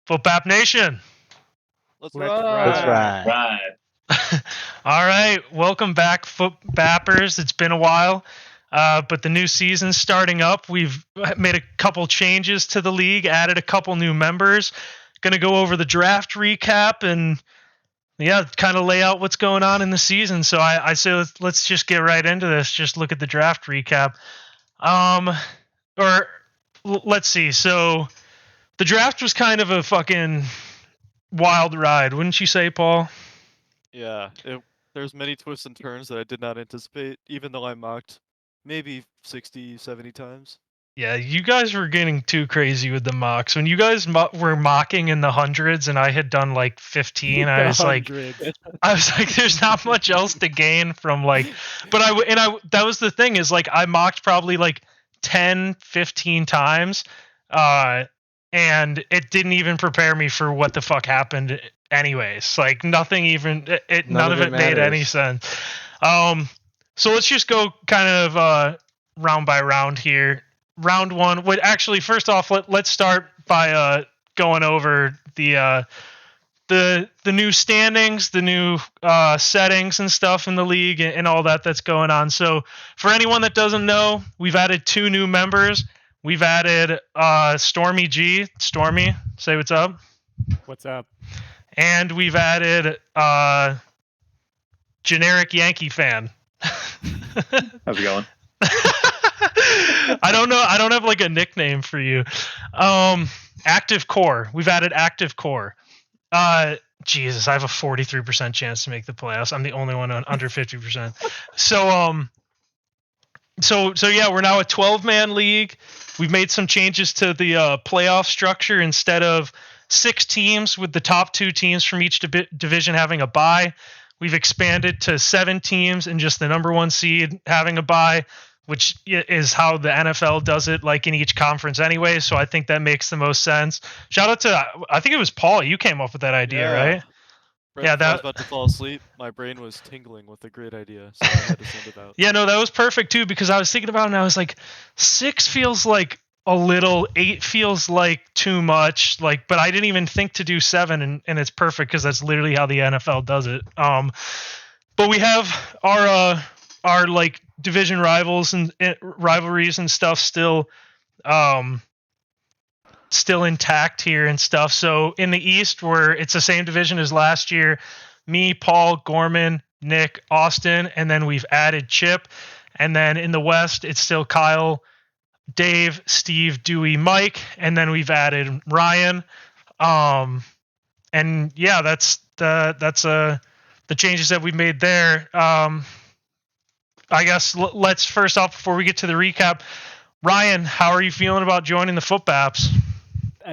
Footbap Nation. Let's Let's ride. ride. All right, welcome back, Footbappers. It's been a while, but the new season's starting up. We've made a couple changes to the league, added a couple new members. Going to go over the draft recap and kind of lay out what's going on in the season. So I say let's just get right into this. Just look at the draft recap. Let's see. So the draft was kind of a fucking wild ride, wouldn't you say, Paul? Yeah, there's many twists and turns that I did not anticipate, even though I mocked maybe 60, 70 times. Yeah, you guys were getting too crazy with the mocks. When you guys were mocking in the hundreds and I had done like 15, I was like, there's not much else to gain from like, but that was the thing is like, I mocked probably like 10, 15 times, and it didn't even prepare me for what the fuck happened anyways. Like nothing even, none of it made any sense. So let's just go kind of, round by round here. Round one. Wait, actually, first off, let's start by going over the new standings, the new settings and stuff in the league, and all that's going on. So, for anyone that doesn't know, we've added 2 new members. We've added Stormy G. Stormy, say what's up. What's up? And we've added Generic Yankee Fan. How's it going? I don't know. I don't have like a nickname for you. Active Core. We've added Active Core. Jesus, I have a 43% chance to make the playoffs. I'm the only one under 50%. So yeah, we're now a 12-man league. We've made some changes to the playoff structure. Instead of 6 teams with the top 2 teams from each division having a bye, we've expanded to 7 teams and just the number 1 seed having a bye, which is how the NFL does it, like in each conference anyway. So I think that makes the most sense. Shout out to, I think it was Paul. You came up with that idea, right? I was about to fall asleep. My brain was tingling with a great idea, so I had to send it out. Yeah, no, that was perfect too, because I was thinking about it and I was like, 6 feels like a little, 8 feels like too much, like, but I didn't even think to do 7, and it's perfect because that's literally how the NFL does it. But we have our like division rivals and rivalries and stuff still intact here and stuff. So in the East, where it's the same division as last year, me, Paul, Gorman, Nick, Austin, and then we've added Chip. And then in the West, it's still Kyle, Dave, Steve, Dewey, Mike, and then we've added Ryan. And yeah, that's the changes that we've made there. I guess let's first off, before we get to the recap, Ryan, how are you feeling about joining the Footbaps?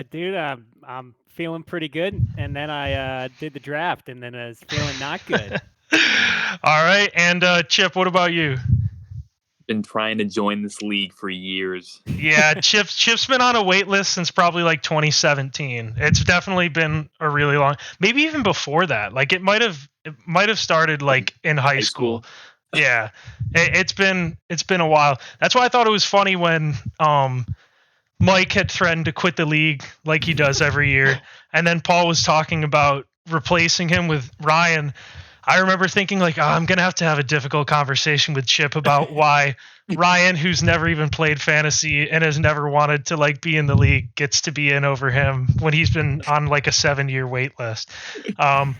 Dude, I'm feeling pretty good. And then I did the draft, and then I was feeling not good. All right. And Chip, what about you? Been trying to join this league for years. Yeah, Chip's been on a wait list since probably like 2017. It's definitely been a really long, maybe even before that. Like it might have started like in high school. Yeah, it's been a while. That's why I thought it was funny when Mike had threatened to quit the league like he does every year, and then Paul was talking about replacing him with Ryan. I remember thinking like, oh, I'm gonna have to have a difficult conversation with Chip about why Ryan, who's never even played fantasy and has never wanted to like be in the league, gets to be in over him when he's been on like a 7-year wait list. But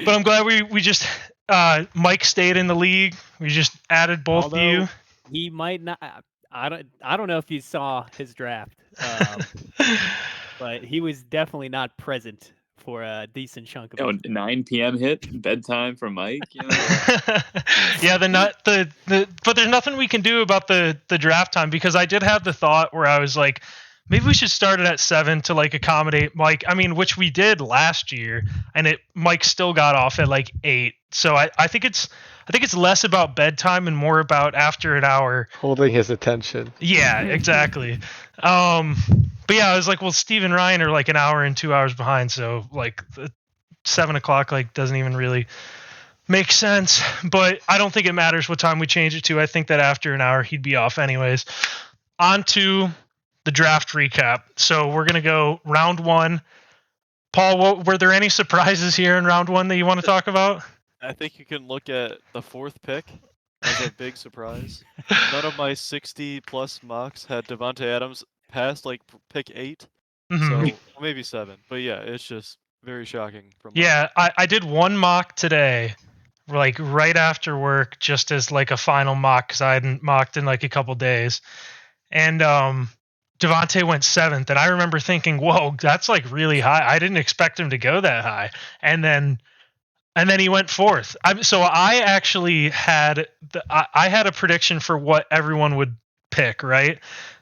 I'm glad we just. Mike stayed in the league. We just added both of you. He might not. I don't know if you saw his draft, but he was definitely not present for a decent chunk of it. 9 p.m. hit bedtime for Mike. You know? Yeah, but there's nothing we can do about the draft time, because I did have the thought where I was like, maybe we should start it at 7 to like accommodate Mike. I mean, which we did last year, and Mike still got off at like 8. So I think it's less about bedtime and more about after an hour holding his attention. Yeah, exactly. But yeah, I was like, well, Steve and Ryan are like an hour and 2 hours behind, so like 7 o'clock like doesn't even really make sense. But I don't think it matters what time we change it to. I think that after an hour he'd be off anyways. On to the draft recap. So we're gonna go round 1. Paul, were there any surprises here in round 1 that you want to talk about? I think you can look at the 4th pick as a big surprise. None of my 60-plus mocks had Devontae Adams past like pick 8, Mhm. so maybe 7. But yeah, it's just very shocking. Yeah, I did one mock today, like right after work, just as like a final mock because I hadn't mocked in like a couple days, and Devontae went 7th, and I remember thinking, "Whoa, that's like really high. I didn't expect him to go that high." And then he went 4th. So I actually had I had a prediction for what everyone would pick, right?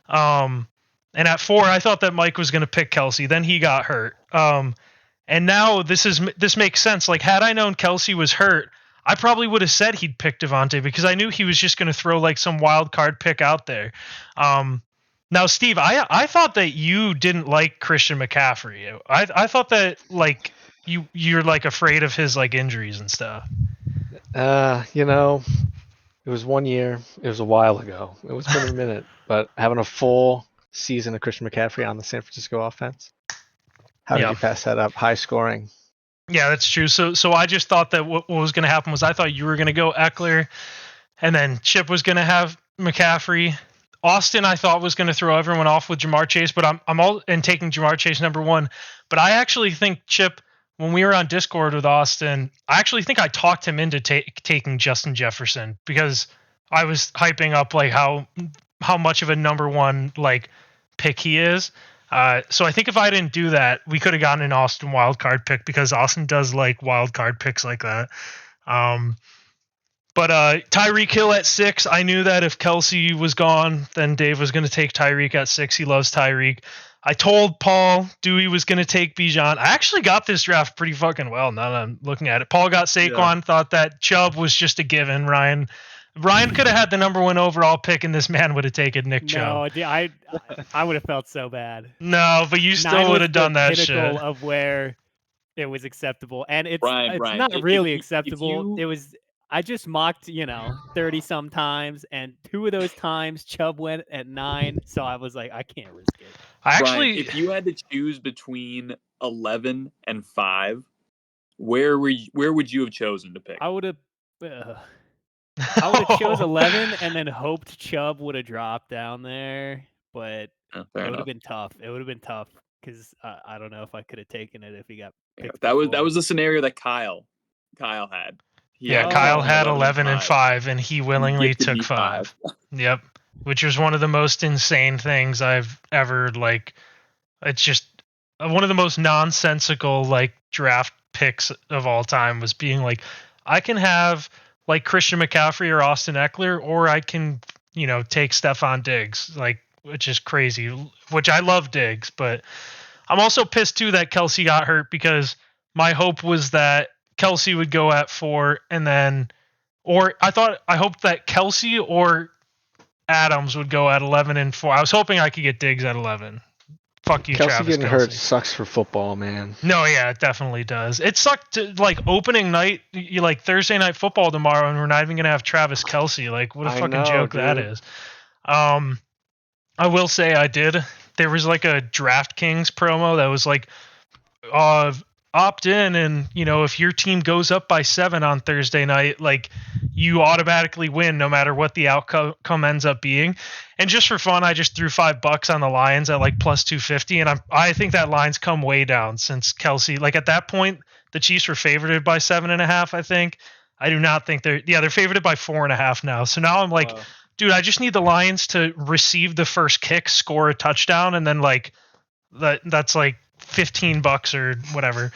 And at 4, I thought that Mike was going to pick Kelsey. Then he got hurt. And now this makes sense. Like, had I known Kelsey was hurt, I probably would have said he'd pick Devontae because I knew he was just going to throw like some wild card pick out there. Now, Steve, I thought that you didn't like Christian McCaffrey. I thought that like you're like afraid of his like injuries and stuff. It was 1 year. It was a while ago. It was been a minute, but having a full season of Christian McCaffrey on the San Francisco offense, how did you pass that up? High scoring. Yeah, that's true. So I just thought that what was going to happen was I thought you were going to go Eckler, and then Chip was going to have McCaffrey. Austin, I thought was going to throw everyone off with Jamar Chase, but I'm all in taking Jamar Chase number 1. But I actually think Chip, when we were on Discord with Austin, I actually think I talked him into taking Justin Jefferson because I was hyping up like how much of a number 1 like pick he is. So I think if I didn't do that, we could have gotten an Austin wildcard pick because Austin does like wildcard picks like that. But Tyreek Hill at 6, I knew that if Kelsey was gone, then Dave was going to take Tyreek at 6. He loves Tyreek. I told Paul Dewey was going to take Bijan. I actually got this draft pretty fucking well now that I'm looking at it. Paul got Saquon, thought that Chubb was just a given. Ryan could have had the number 1 overall pick, and this man would have taken Nick Chubb. No, I would have felt so bad. No, but you still would have done that shit. Of where it was acceptable, and it's Brian, not really if acceptable. It was. I just mocked, 30 some times, and 2 of those times Chubb went at 9, so I was like, I can't risk it. Brian, if you had to choose between 11 and 5, where would you have chosen to pick? I would have chose 11 and then hoped Chubb would have dropped down there, but it would have been tough. It would have been tough because I don't know if I could have taken it if he got picked. That was the scenario that Kyle had. Kyle had 11 and 5, and he willingly took 5. Yep, which was one of the most insane things I've ever like. It's just one of the most nonsensical like draft picks of all time was being like, I can have like Christian McCaffrey or Austin Eckler, or I can take Stephon Diggs, like, which is crazy. Which I love Diggs, but I'm also pissed too that Kelsey got hurt because my hope was that Kelsey would go at 4, and then, or I hoped that Kelsey or Adams would go at 11 and 4. I was hoping I could get Diggs at 11. Fuck you, Kelsey Travis getting Kelsey. hurt sucks for football, man. No, yeah, it definitely does. It sucked to, like, opening night, you like Thursday night football tomorrow, and we're not even gonna have Travis Kelsey. Like, what a fucking joke that is. I will say there was like a DraftKings promo that was like, opt in, and if your team goes up by 7 on Thursday night, like, you automatically win no matter what the outcome ends up being. And just for fun, I just threw $5 on the Lions at like plus 250, and I think that line's come way down since Kelsey. Like, at that point, the Chiefs were favored by 7.5. I think. I do not think they're favored by 4.5 now. So now I'm like, dude, I just need the Lions to receive the first kick, score a touchdown, and then like that's like $15 or whatever.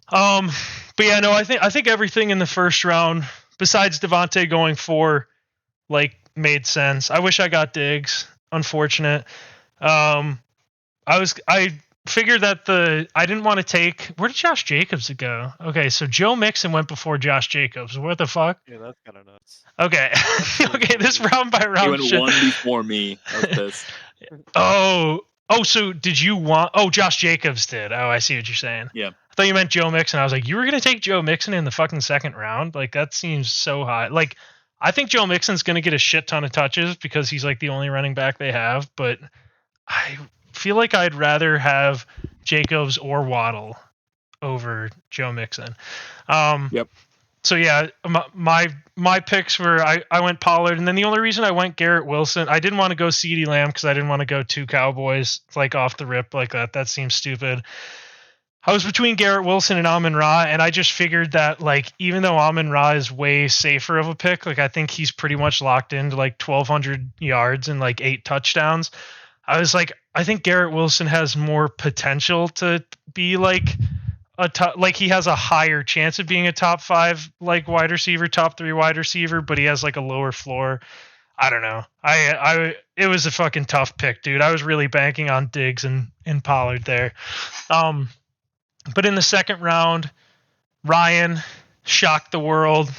But yeah, no, I think everything in the first round, besides Devontae going 4, like, made sense. I wish I got Diggs. Unfortunate. I figured that I didn't want to take. Where did Josh Jacobs go? Okay, so Joe Mixon went before Josh Jacobs. What the fuck? Yeah, that's kind of nuts. Okay, okay, this round by round. He went shit. 1 before me. I was pissed. Oh, so did you want? Oh, Josh Jacobs did. Oh, I see what you're saying. Yeah. I thought you meant Joe Mixon. I was like, you were gonna take Joe Mixon in the fucking second round? Like, that seems so high. Like, I think Joe Mixon's gonna get a shit ton of touches because he's like the only running back they have. But I feel like I'd rather have Jacobs or Waddle over Joe Mixon. Yep. So yeah, my picks were I went Pollard, and then the only reason I went Garrett Wilson, I didn't want to go CeeDee Lamb because I didn't want to go 2 Cowboys like off the rip like that. That seems stupid. I was between Garrett Wilson and Amon-Ra, and I just figured that like even though Amon-Ra is way safer of a pick, like I think he's pretty much locked into like 1,200 yards and like 8 touchdowns. I was like, I think Garrett Wilson has more potential to be like like he has a higher chance of being a top 5 like wide receiver, top 3 wide receiver, but he has like a lower floor. I don't know. It was a fucking tough pick, dude. I was really banking on Diggs and Pollard there. But in the second round, Ryan shocked the world,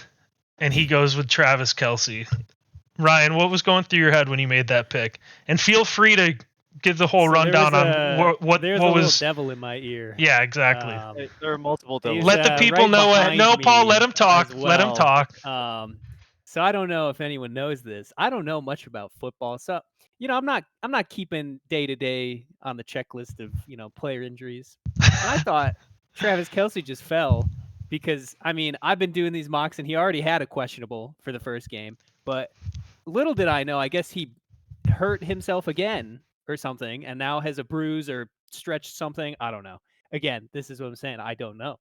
and he goes with Travis Kelce. Ryan, what was going through your head when you made that pick? And feel free to give the whole rundown on what there's was. a little devil in my ear. Yeah, exactly. Hey, there are multiple devils. Let the people right know. No, Paul, let him talk. well. Let him talk. So I don't know if anyone knows this. I don't know much about football, so I'm not keeping day to day on the checklist of player injuries. And I thought Travis Kelce just fell because I've been doing these mocks and he already had a questionable for the first game, but little did I know, I guess he hurt himself again or something and now has a bruise or stretched something. I don't know. Again, this is what I'm saying. I don't know.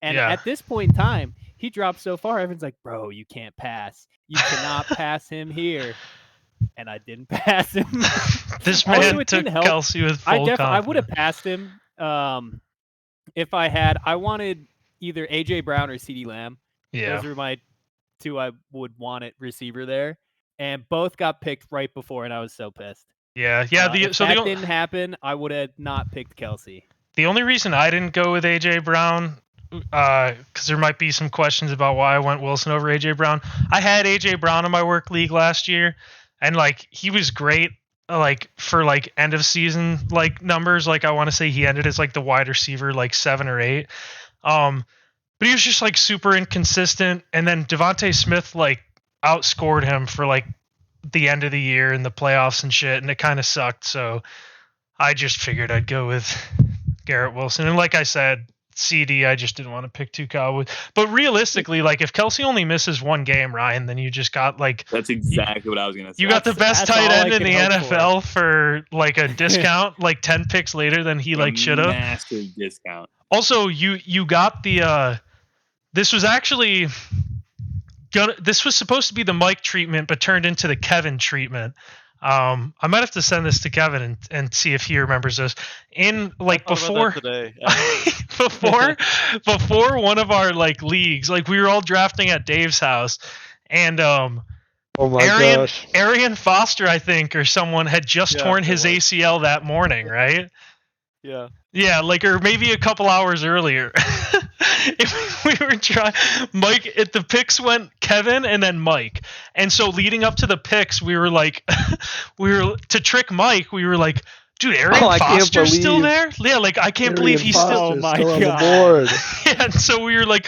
And at this point in time, he dropped so far. Everyone's like, bro, you can't pass. You cannot pass him here. And I didn't pass him. This man took Kelce with full confidence. I would have passed him if I had. I wanted either A.J. Brown or CeeDee Lamb. Yeah. Those are my 2 I would want at receiver there. And both got picked right before, and I was so pissed. Yeah. If that didn't happen, I would have not picked Kelce. The only reason I didn't go with A.J. Brown, because there might be some questions about why I went Wilson over A.J. Brown. I had A.J. Brown in my work league last year, and like he was great, like for like end of season like numbers. Like I want to say he ended as like the wide receiver like 7 or 8. But he was just like super inconsistent. And then Devontae Smith like outscored him for like the end of the year in the playoffs and shit, and it kind of sucked. So I just figured I'd go with Garrett Wilson. And like I said, CD, I just didn't want to pick 2 Cowboys. But realistically, like if Kelce only misses 1 game, Ryan, then you just got like that's exactly what I was gonna say. You got the best tight end in the NFL for like a discount, like 10 picks later than he like should have. Massive discount. Also, you got the this was actually this was supposed to be the Mike treatment, but turned into the Kevin treatment. I might have to send this to Kevin and see if he remembers this. In like before before one of our like leagues, like we were all drafting at Dave's house, and Arian Foster, I think, or someone had just torn his ACL that morning, right? Yeah, like or maybe a couple hours earlier. We were trying Mike. The picks went Kevin and then Mike, and so leading up to the picks, we were like, to trick Mike. We were like, dude, Arian Foster's still there? Yeah, like I can't believe he's still. Oh my god! Yeah, and so we're like,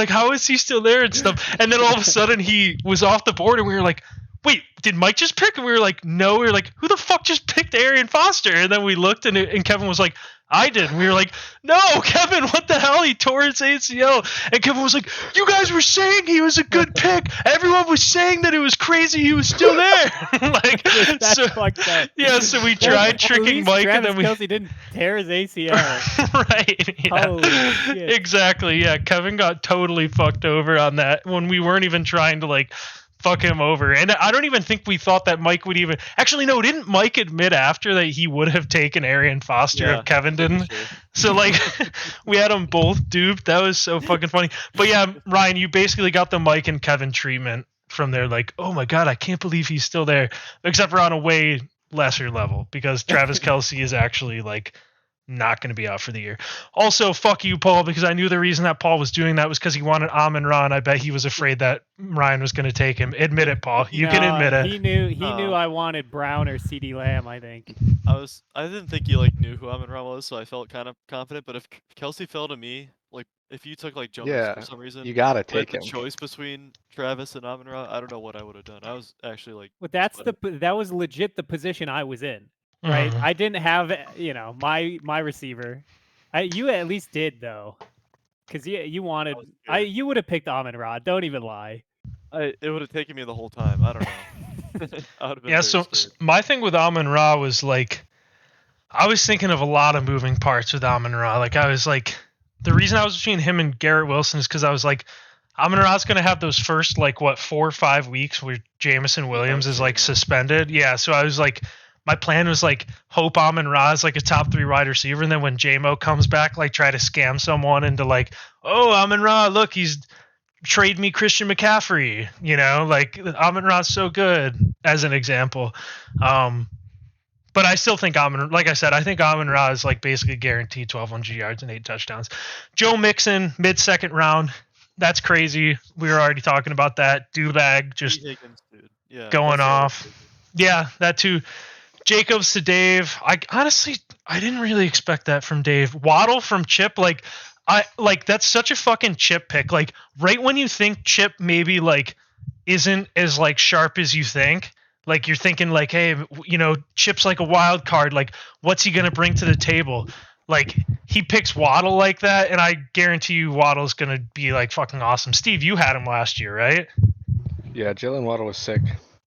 how is he still there and stuff? And then all of a sudden he was off the board, and we were like, wait, did Mike just pick? And we were like, no. We were like, who the fuck just picked Arian Foster? And then we looked, and Kevin was like, I did. And we were like, no, Kevin, what the hell? He tore his ACL. And Kevin was like, you guys were saying he was a good pick. Everyone was saying that it was crazy he was still there. Like, that's fucked up. Yeah, so we tried tricking Mike, Travis and then Kelce didn't tear his ACL. Right. Yeah. Holy shit. Exactly. Yeah, Kevin got totally fucked over on that when we weren't even trying to like fuck him over. And I don't even think we thought that Mike would even actually no, didn't Mike admit after that he would have taken Arian Foster if Kevin didn't? Sure. So like we had them both duped. That was so fucking funny. But yeah, Ryan, you basically got the Mike and Kevin treatment from there, like, oh my god, I can't believe he's still there. Except for on a way lesser level, because Travis Kelce is actually like not going to be out for the year. Also, fuck you, Paul, because I knew the reason that Paul was doing that was because he wanted Amon-Ra, and I bet he was afraid that Ryan was going to take him. Admit it, Paul. You can admit it. He knew I wanted Brown or CeeDee Lamb, I think. I didn't think you like knew who Amon-Ra was, so I felt kind of confident. But if Kelce fell to me, like if you took like Jones for some reason, you gotta take him. The choice between Travis and Amon-Ra, I don't know what I would have done. I was actually like, well, that was legit the position I was in. Right, I didn't have my receiver. You at least did though. Because you wanted, was good. you would have picked Amon-Ra. Don't even lie. It would have taken me the whole time. I don't know. I would have been Yeah, very so scared. my thing with Amon-Ra was like, I was thinking of a lot of moving parts with Amon-Ra. Like, I was like, the reason I was between him and Garrett Wilson is because I was like, Amon-Ra's going to have those first, like, 4 or 5 weeks where Jamison Williams is, like, Jamo. suspended. Yeah, so I was like, my plan was, like, hope Amon-Ra is, like, a top 3 wide receiver, and then when Jamo comes back, like, try to scam someone into, like, oh, Amon-Ra, look, he's trade me Christian McCaffrey, you know, like, Amon-Ra's so good, as an example. But I still think like I said, I think Amon-Ra is like basically guaranteed 1,200 yards and 8 touchdowns. Joe Mixon, mid-second round. That's crazy. We were already talking about that. Dubag just Higgins, dude. Yeah, going that's what I was off. thinking. Yeah, that too. Jacobs to Dave. I didn't really expect that from Dave. Waddle from Chip, that's such a fucking Chip pick. Like right when you think Chip maybe like isn't as like sharp as you think. Like you're thinking like, hey, you know, Chip's like a wild card. Like, what's he gonna bring to the table? Like he picks Waddle like that, and I guarantee you Waddle's gonna be like fucking awesome. Steve, you had him last year, right? Yeah, Jalen Waddle was sick.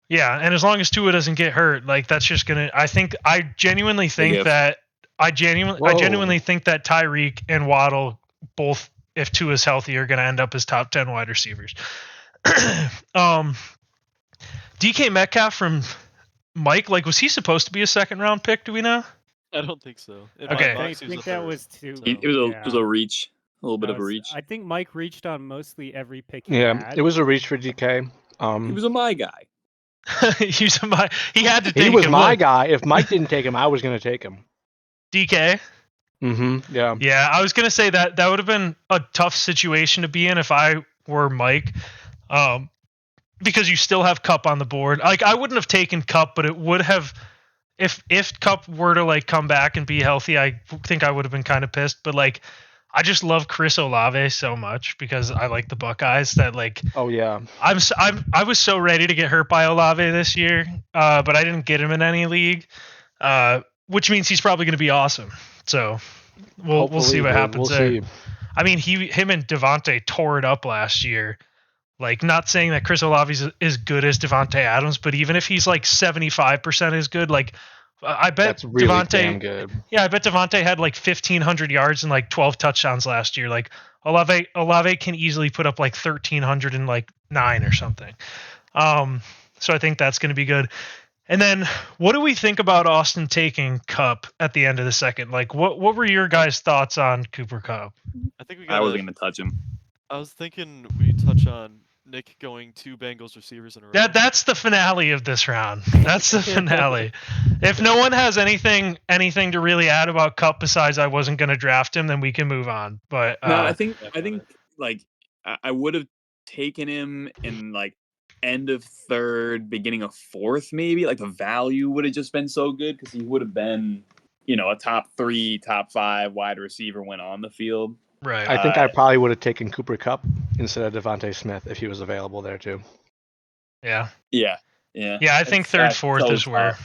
Yeah, and as long as Tua doesn't get hurt, like that's just gonna. I genuinely think if. that I genuinely think that Tyreek and Waddle both, if Tua's healthy, are gonna end up as top 10 wide receivers. DK Metcalf from Mike, like, was he supposed to be a second round pick? Do we know? I don't think so. In Okay. my I box, he think a that third, was too. so- It was a reach, a little bit of a reach. I think Mike reached on mostly every pick he Yeah, had. it was a reach for DK. He was a my guy. he had to take He was him. my Look, guy. If Mike didn't take him, I was going to take him. DK. Mm-hmm. Yeah. Yeah, I was gonna say that would have been a tough situation to be in if I were Mike, because you still have Cup on the board. Like I wouldn't have taken Cup, but it would have if Cup were to like come back and be healthy. I think I would have been kind of pissed. But like, I just love Chris Olave so much because I like the Buckeyes. That like, Oh yeah. I was so ready to get hurt by Olave this year, but I didn't get him in any league, which means he's probably gonna be awesome. So we'll see what happens there. See. I mean, him and Devontae tore it up last year. Like, not saying that Chris Olave's as good as Devontae Adams, but even if he's like 75% as good, like I bet That's really Devontae. damn good. Yeah, I bet Devontae had like 1,500 yards and like 12 touchdowns last year. Like Olave can easily put up like 1,300 and like 9 or something. So I think that's going to be good. And then, what do we think about Austin taking Cup at the end of the second? Like, what were your guys' thoughts on Cooper Kupp? I think we I got. was going to touch him. I was thinking we touch on Nick going 2 Bengals receivers in a row. That's the finale of this round. That's the finale. If no one has anything to really add about Cup besides I wasn't going to draft him, then we can move on. But No, I think like I would have taken him in like end of third, beginning of fourth, maybe. Like the value would have just been so good because he would have been, you know, a top 3, top 5 wide receiver when on the field. right. I think I probably would have taken Cooper Kupp instead of Devontae Smith if he was available there too. Yeah. Yeah. I think third, fourth is where.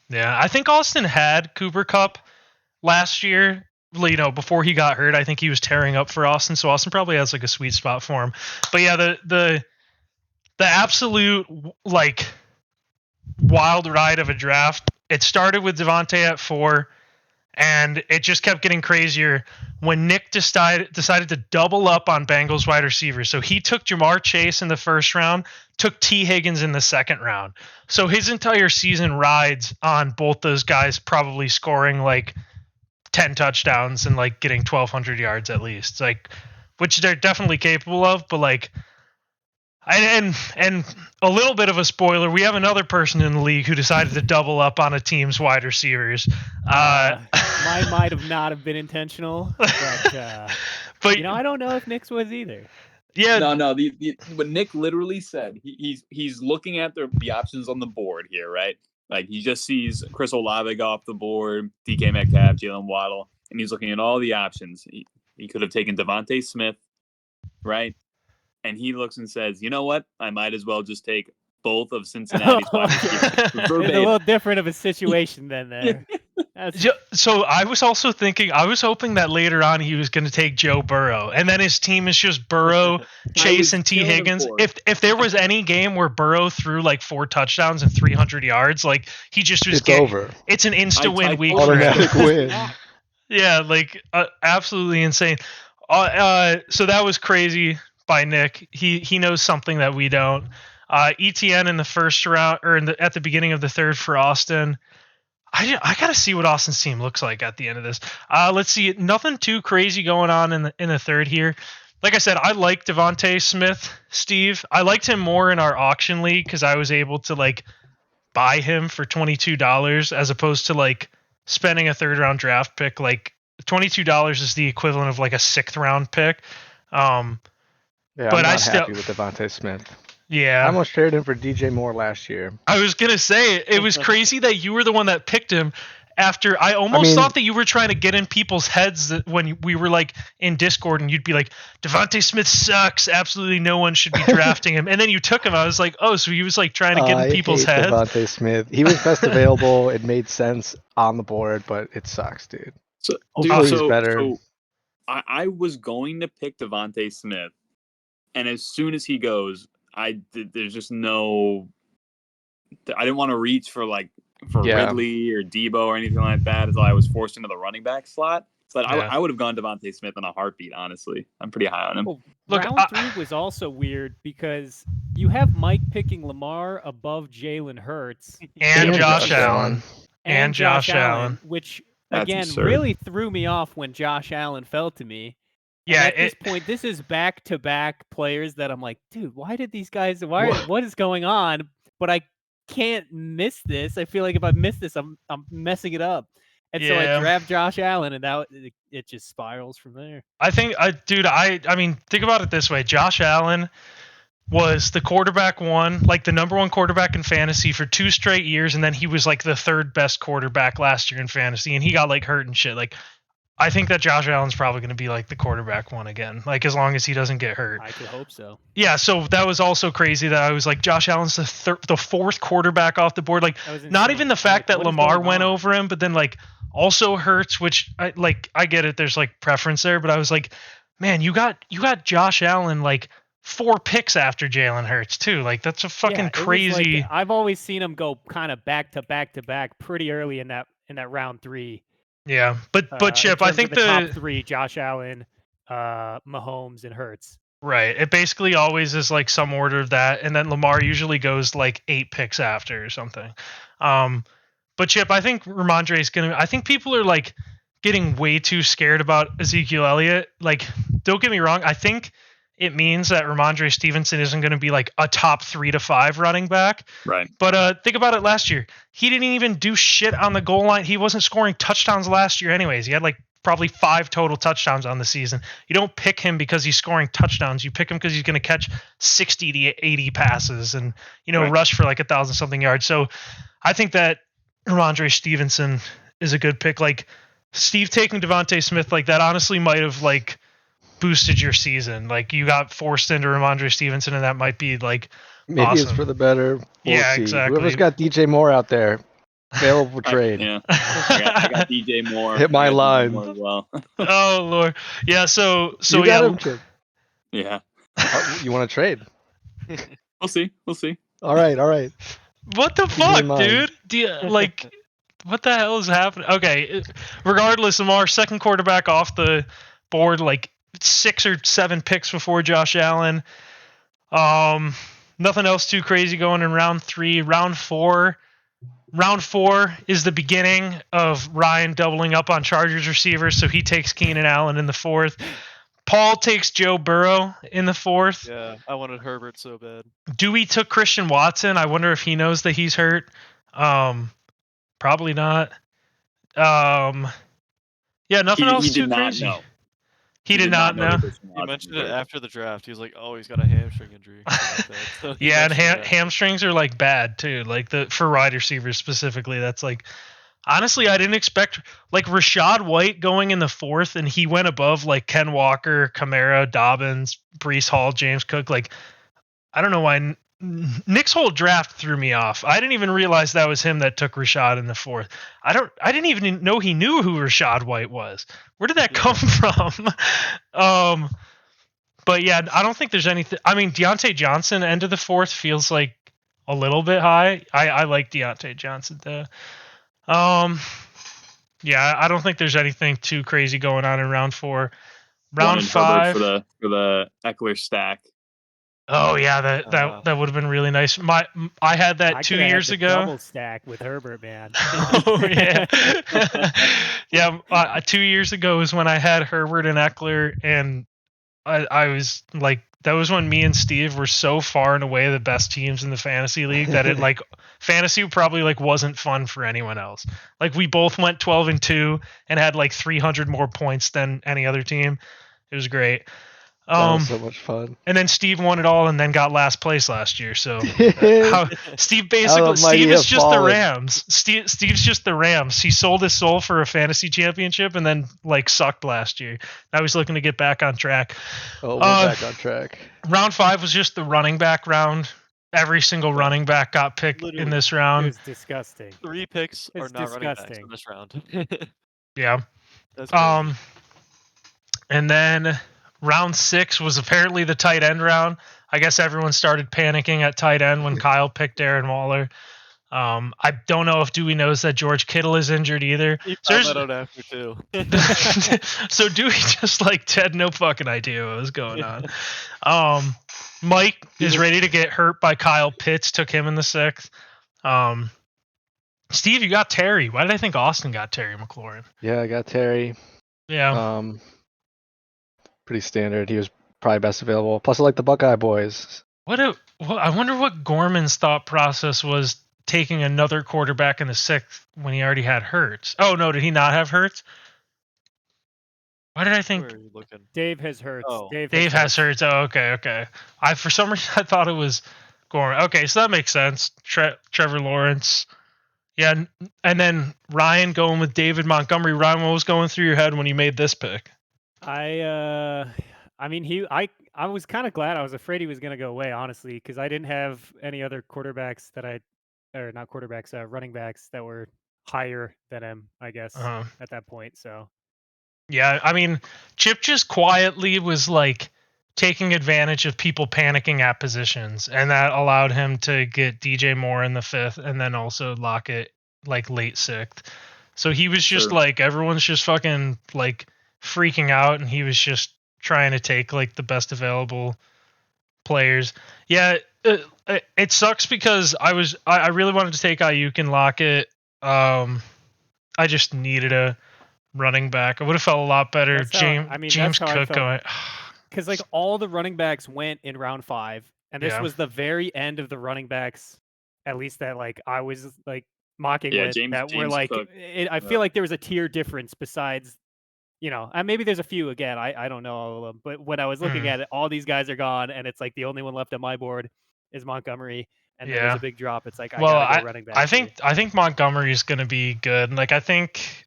Yeah, I think Austin had Cooper Kupp last year. You know, before he got hurt, I think he was tearing up for Austin. So Austin probably has like a sweet spot for him. But yeah, the absolute like wild ride of a draft. It started with Devontae at 4, and it just kept getting crazier when Nick decided to double up on Bengals wide receivers. So he took Jamar Chase in the first round, took T. Higgins in the second round. So his entire season rides on both those guys probably scoring like 10 touchdowns and like getting 1,200 yards at least. Like, which they're definitely capable of, but like. And a little bit of a spoiler, we have another person in the league who decided to double up on a team's wide receivers. Mine might have not have been intentional, but you know, I don't know if Nick's was either. Yeah. No. What Nick literally said, he's looking at the options on the board here, right? Like he just sees Chris Olave go off the board, DK Metcalf, Jalen Waddle, and he's looking at all the options. He could have taken Devontae Smith, right? And he looks and says, you know what? I might as well just take both of Cincinnati's wide receivers. It's a little different of a situation than there. So I was also thinking, I was hoping that later on he was going to take Joe Burrow, and then his team is just Burrow, Chase, and T. Higgins. If there was any game where Burrow threw like 4 touchdowns and 300 yards, like he just was over. It's an insta win week. Automatic win. Yeah, like absolutely insane. So that was crazy by Nick. He knows something that we don't. ETN in the first round, or at the beginning of the third for Austin. I gotta see what Austin's team looks like at the end of this. Let's see. Nothing too crazy going on in the third here. Like I said, I like Devontae Smith, Steve. I liked him more in our auction league because I was able to like buy him for $22 as opposed to like spending a third round draft pick. Like $22 is the equivalent of like a 6th round pick. Yeah, but I'm not happy with Devontae Smith. Yeah. I almost traded him for DJ Moore last year. I was going to say, it was crazy that you were the one that picked him after I thought that you were trying to get in people's heads that when we were like in Discord and you'd be like, Devontae Smith sucks. Absolutely no one should be drafting him. And then you took him. I was like, oh, so he was like trying to get in people's heads. Devontae Smith. He was best available. It made sense on the board, but it sucks, dude. He's better. So I was going to pick Devontae Smith, and as soon as he goes, there's just no. I didn't want to reach for Ridley or Debo or anything like that, so I was forced into the running back slot. So I would have gone Devontae Smith in a heartbeat. Honestly, I'm pretty high on him. Well, round 3 was also weird because you have Mike picking Lamar above Jalen Hurts and Josh Allen and Josh Allen, which again really threw me off when Josh Allen fell to me. Yeah, at this point, this is back-to-back players that I'm like, dude, why did these guys? What is going on? But I can't miss this. I feel like if I miss this, I'm messing it up. And so I grabbed Josh Allen, and now it just spirals from there. I think, I mean, think about it this way: Josh Allen was the quarterback one, like the number 1 quarterback in fantasy for 2 straight years, and then he was like the 3rd best quarterback last year in fantasy, and he got like hurt and shit. Like, I think that Josh Allen's probably going to be like the quarterback one again, like as long as he doesn't get hurt. I could hope so. Yeah, so that was also crazy that I was like, Josh Allen's the 4th quarterback off the board. Like, not even the fact that Lamar went over him, but then like also Hurts, which I get it. There's like preference there, but I was like, man, you got Josh Allen like 4 picks after Jalen Hurts too. Like that's a fucking crazy. Like, I've always seen him go kind of back to back to back pretty early in that round 3. Yeah, but Chip, I think the top 3: Josh Allen, Mahomes, and Hurts. Right. It basically always is like some order of that, and then Lamar usually goes like 8 picks after or something. But Chip, I think Ramondre's gonna. I think people are like getting way too scared about Ezekiel Elliott. Like, don't get me wrong. I think it means that Ramondre Stevenson isn't going to be like a top 3 to 5 running back. Right. But think about it last year. He didn't even do shit on the goal line. He wasn't scoring touchdowns last year anyways. He had like probably 5 total touchdowns on the season. You don't pick him because he's scoring touchdowns. You pick him because he's going to catch 60 to 80 passes and, rush for like 1,000-something yards. So I think that Ramondre Stevenson is a good pick. Like Steve taking Devontae Smith, like that honestly might have like boosted your season. Like you got forced into Ramondre Stevenson, and that might be like maybe awesome. It's for the better. We'll see. Exactly. Whoever's got DJ Moore out there, available trade. I got DJ Moore. Hit my line. As well. Oh Lord, yeah. So you got him, yeah. You want to trade? We'll see. All right. What the fuck, dude? What the hell is happening? Okay, regardless, Lamar, 2nd quarterback off the board, like 6 or 7 picks before Josh Allen. Nothing else too crazy going in round 3. Round 4 is the beginning of Ryan doubling up on Chargers receivers, so he takes Keenan Allen in the 4th. Paul takes Joe Burrow in the 4th. Yeah, I wanted Herbert so bad. Dewey took Christian Watson. I wonder if he knows that he's hurt. Probably not. Yeah, nothing else too crazy. Know. He did not know. He mentioned it after the draft. He was like, "Oh, he's got a hamstring injury." So yeah, and hamstrings are like bad too. Like for wide receivers specifically, that's like. Honestly, I didn't expect like Rachaad White going in the 4th, and he went above like Ken Walker, Kamara, Dobbins, Breece Hall, James Cook. Like, I don't know why Nick's whole draft threw me off. I didn't even realize that was him that took Rashad in the 4th. I didn't even know he knew who Rashad White was. Where did that come from? But yeah, I don't think there's anything. I mean, Deontay Johnson, end of the 4th, feels like a little bit high. I like Deontay Johnson though. Yeah, I don't think there's anything too crazy going on in round 4. Round 5 for the Eckler stack. Oh yeah, that would have been really nice. I had that 2 years ago. Double stack with Herbert, man. Oh yeah, yeah. 2 years ago is when I had Herbert and Eckler, and I was like, that was when me and Steve were so far and away the best teams in the fantasy league that it like fantasy probably like wasn't fun for anyone else. Like we both went 12-2 and had like 300 more points than any other team. It was great. That was so much fun. And then Steve won it all and then got last place last year. So Steve is just the Rams. Steve's just the Rams. He sold his soul for a fantasy championship and then like sucked last year. Now he's looking to get back on track. Oh, we're back on track. Round 5 was just the running back round. Every single running back got picked in this round. It was disgusting. 3 picks are not running backs in this round. Yeah. That's crazy. And then round 6 was apparently the tight end round. I guess everyone started panicking at tight end when Kyle picked Darren Waller. I don't know if Dewey knows that George Kittle is injured either. He found that out after too. So Dewey just like had no fucking idea what was going on. Mike is ready to get hurt by Kyle Pitts. Took him in the 6th. Steve, you got Terry. Why did I think Austin got Terry McLaurin? Yeah, I got Terry. Yeah. Pretty standard. He was probably best available. Plus, I like the Buckeye boys. I wonder what Gorman's thought process was taking another quarterback in the 6th when he already had Hurts. Oh no, did he not have Hurts? Why did I think? Where are you looking? Dave has Hurts. Oh. Dave has Hurts. Oh, okay. For some reason I thought it was Gorman. Okay, so that makes sense. Trevor Lawrence. Yeah, and then Ryan going with David Montgomery. Ryan, what was going through your head when you made this pick? I mean, I was kind of glad. I was afraid he was going to go away, honestly, because I didn't have any other quarterbacks running backs that were higher than him, I guess, at that point. So, yeah, I mean, Chip just quietly was like taking advantage of people panicking at positions, and that allowed him to get DJ Moore in the 5th, and then also Lockett like late 6th. So he was just like, everyone's just fucking like freaking out, and he was just trying to take like the best available players. Yeah, it sucks because I really wanted to take Ayuk and Lockett. I just needed a running back. I would have felt a lot better. James Cook going. Because like all the running backs went in round 5, and this was the very end of the running backs, at least that like I was like mocking with. James were like, I feel like there was a tier difference besides. And maybe there's a few again. I don't know all of them, but when I was looking at it, all these guys are gone, and it's like the only one left on my board is Montgomery, and then there's a big drop. It's like I gotta go running back. I think Montgomery is going to be good. Like I think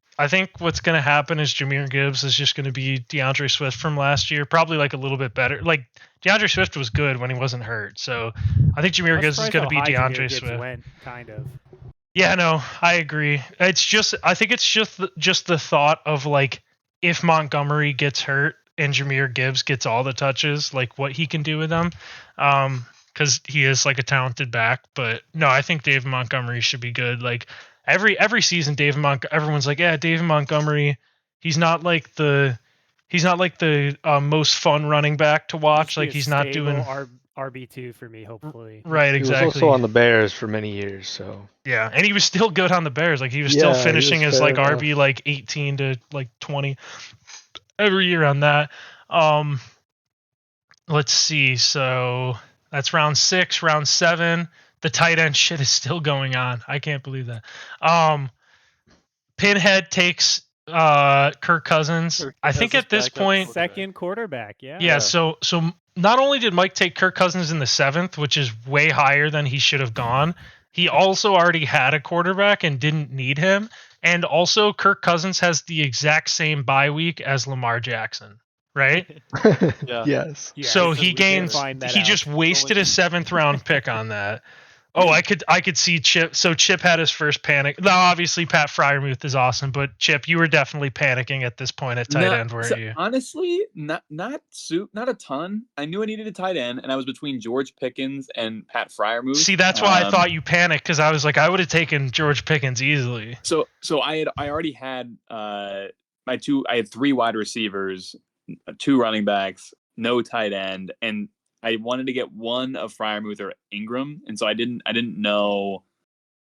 what's going to happen is Jahmyr Gibbs is just going to be DeAndre Swift from last year, probably like a little bit better. Like DeAndre Swift was good when he wasn't hurt, so I think Jahmyr Gibbs is going to be DeAndre Swift. Went, kind of. Yeah, no, I agree. I think it's just the thought of like, if Montgomery gets hurt and Jahmyr Gibbs gets all the touches, like what he can do with them, because he is like a talented back. But no, I think David Montgomery should be good. Like every season, everyone's like, yeah, David Montgomery, he's not like the most fun running back to watch. Like he's not doing RB2 for me, hopefully. Right, exactly. He was also on the Bears for many years, so. Yeah, and he was still good on the Bears. Like he was still finishing as like RB like 18 to like 20 every year on that. Let's see. So that's round 6, round 7. The tight end shit is still going on. I can't believe that. Pinhead takes Kirk Cousins. I think at this point, second quarterback. Yeah. So not only did Mike take Kirk Cousins in the 7th, which is way higher than he should have gone, he also already had a quarterback and didn't need him. And also Kirk Cousins has the exact same bye week as Lamar Jackson. right? Yeah. Yes. Yeah, So we he did gains. find that He out. just wasted a 7th round pick on that. Oh, I could see Chip. So Chip had his first panic. Now, obviously, Pat Fryermuth is awesome, but Chip, you were definitely panicking at this point at tight end, weren't you? Honestly, not a ton. I knew I needed a tight end, and I was between George Pickens and Pat Fryermuth. See, that's why I thought you panicked, because I was like, I would have taken George Pickens easily. So I already had I had 3 wide receivers, 2 running backs, no tight end, and I wanted to get one of Fryermuth or Ingram, and so I didn't know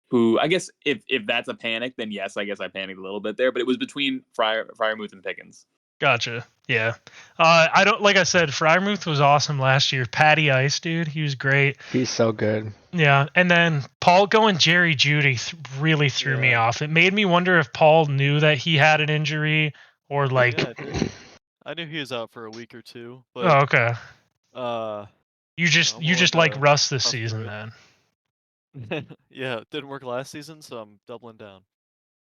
who. I guess if that's a panic, then yes, I guess I panicked a little bit there, but it was between Fryermuth and Pickens. Gotcha. Yeah. I don't, like I said, Fryermuth was awesome last year. Patty Ice, dude, he was great. He's so good. Yeah, and then Paul going Jerry Jeudy really threw me off. It made me wonder if Paul knew that he had an injury or like. Yeah, I knew he was out for a week or 2, but Oh, okay. You I'm just willing like to Russ this tough through season, it. man. Yeah, it didn't work last season, so I'm doubling down.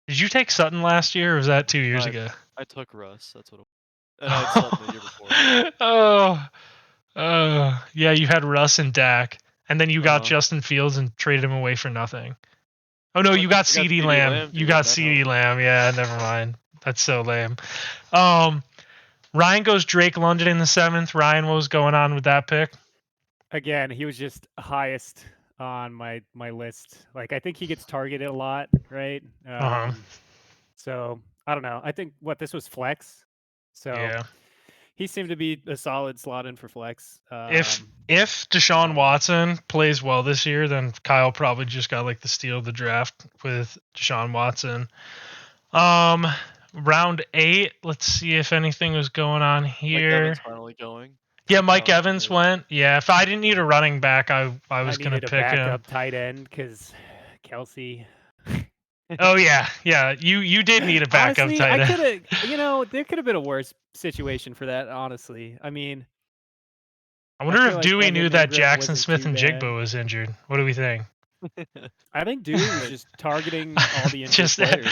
Did you take Sutton last year, or was that 2 years ago? I took Russ. That's what it was. And I had Sutton the year before. Yeah, you had Russ and Dak, and then you got Uh-huh. Justin Fields and traded him away for nothing. Oh no, What? you got I got CeeDee CeeDee Lamb. Lamb, You dude, got that CeeDee helped. Lamb. Yeah, never mind. That's so lame. Ryan goes Drake London in the 7th. Ryan, what was going on with that pick? Again, he was just highest on my list. Like, I think he gets targeted a lot, right? So I don't know. I think this was flex. So Yeah. he seemed to be a solid slot in for flex. If Deshaun Watson plays well this year, then Kyle probably just got like the steal of the draft with Deshaun Watson. Round 8. Let's see if anything was going on here. Mike Evans finally going. Yeah, Mike Evans went. Yeah, if I didn't need a running back, I was going to pick him. a backup tight end because Kelsey. Oh yeah. You did need a backup honestly, tight end. I could have. There could have been a worse situation for that. Honestly, I mean. I wonder if like Dewey knew that Ingram Jackson wasn't Smith too and bad. Jigba was injured. What do we think? I think Dewey was just targeting all the injured Just players.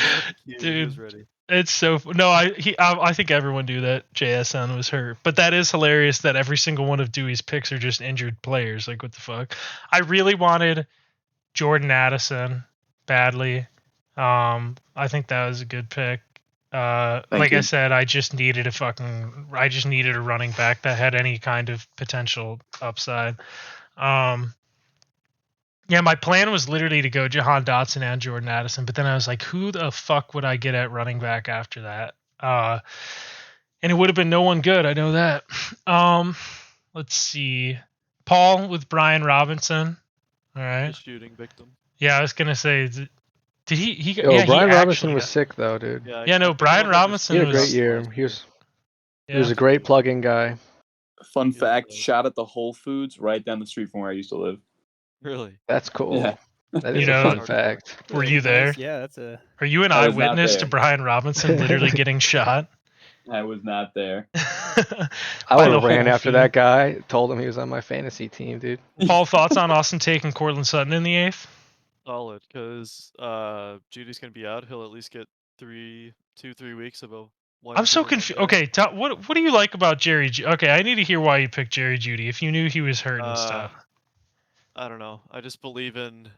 He was ready. It's so no. I think everyone knew that JSN was hurt, but that is hilarious that every single one of Dewey's picks are just injured players. Like what the fuck? I really wanted Jordan Addison badly. I think that was a good pick. Like I said, I just needed a running back that had any kind of potential upside. Yeah, my plan was literally to go Jahan Dotson and Jordan Addison, but then I was like, who the fuck would I get at running back after that? And it would have been no one good. I know that. Let's see. Paul with Brian Robinson. All right. The shooting victim. Yeah, I was gonna say, did he? Brian Robinson was sick though, dude. Yeah, no, Brian Robinson he had a great year. He was a great plug-in guy. Fun fact: shot at the Whole Foods right down the street from where I used to live. Really? That's cool. Yeah. That is a fun fact. Were you there? Yeah, that's a. Are you an eyewitness to Brian Robinson literally getting shot? I was not there. I would have ran after that guy. Told him he was on my fantasy team, dude. Paul, thoughts on Austin taking Cortland Sutton in the 8th? Solid, because Judy's gonna be out. He'll at least get 3 weeks of a. I'm so confused. Okay, what do you like about Jerry? Okay, I need to hear why you picked Jerry Jeudy. If you knew he was hurt and stuff. I don't know. I just believe in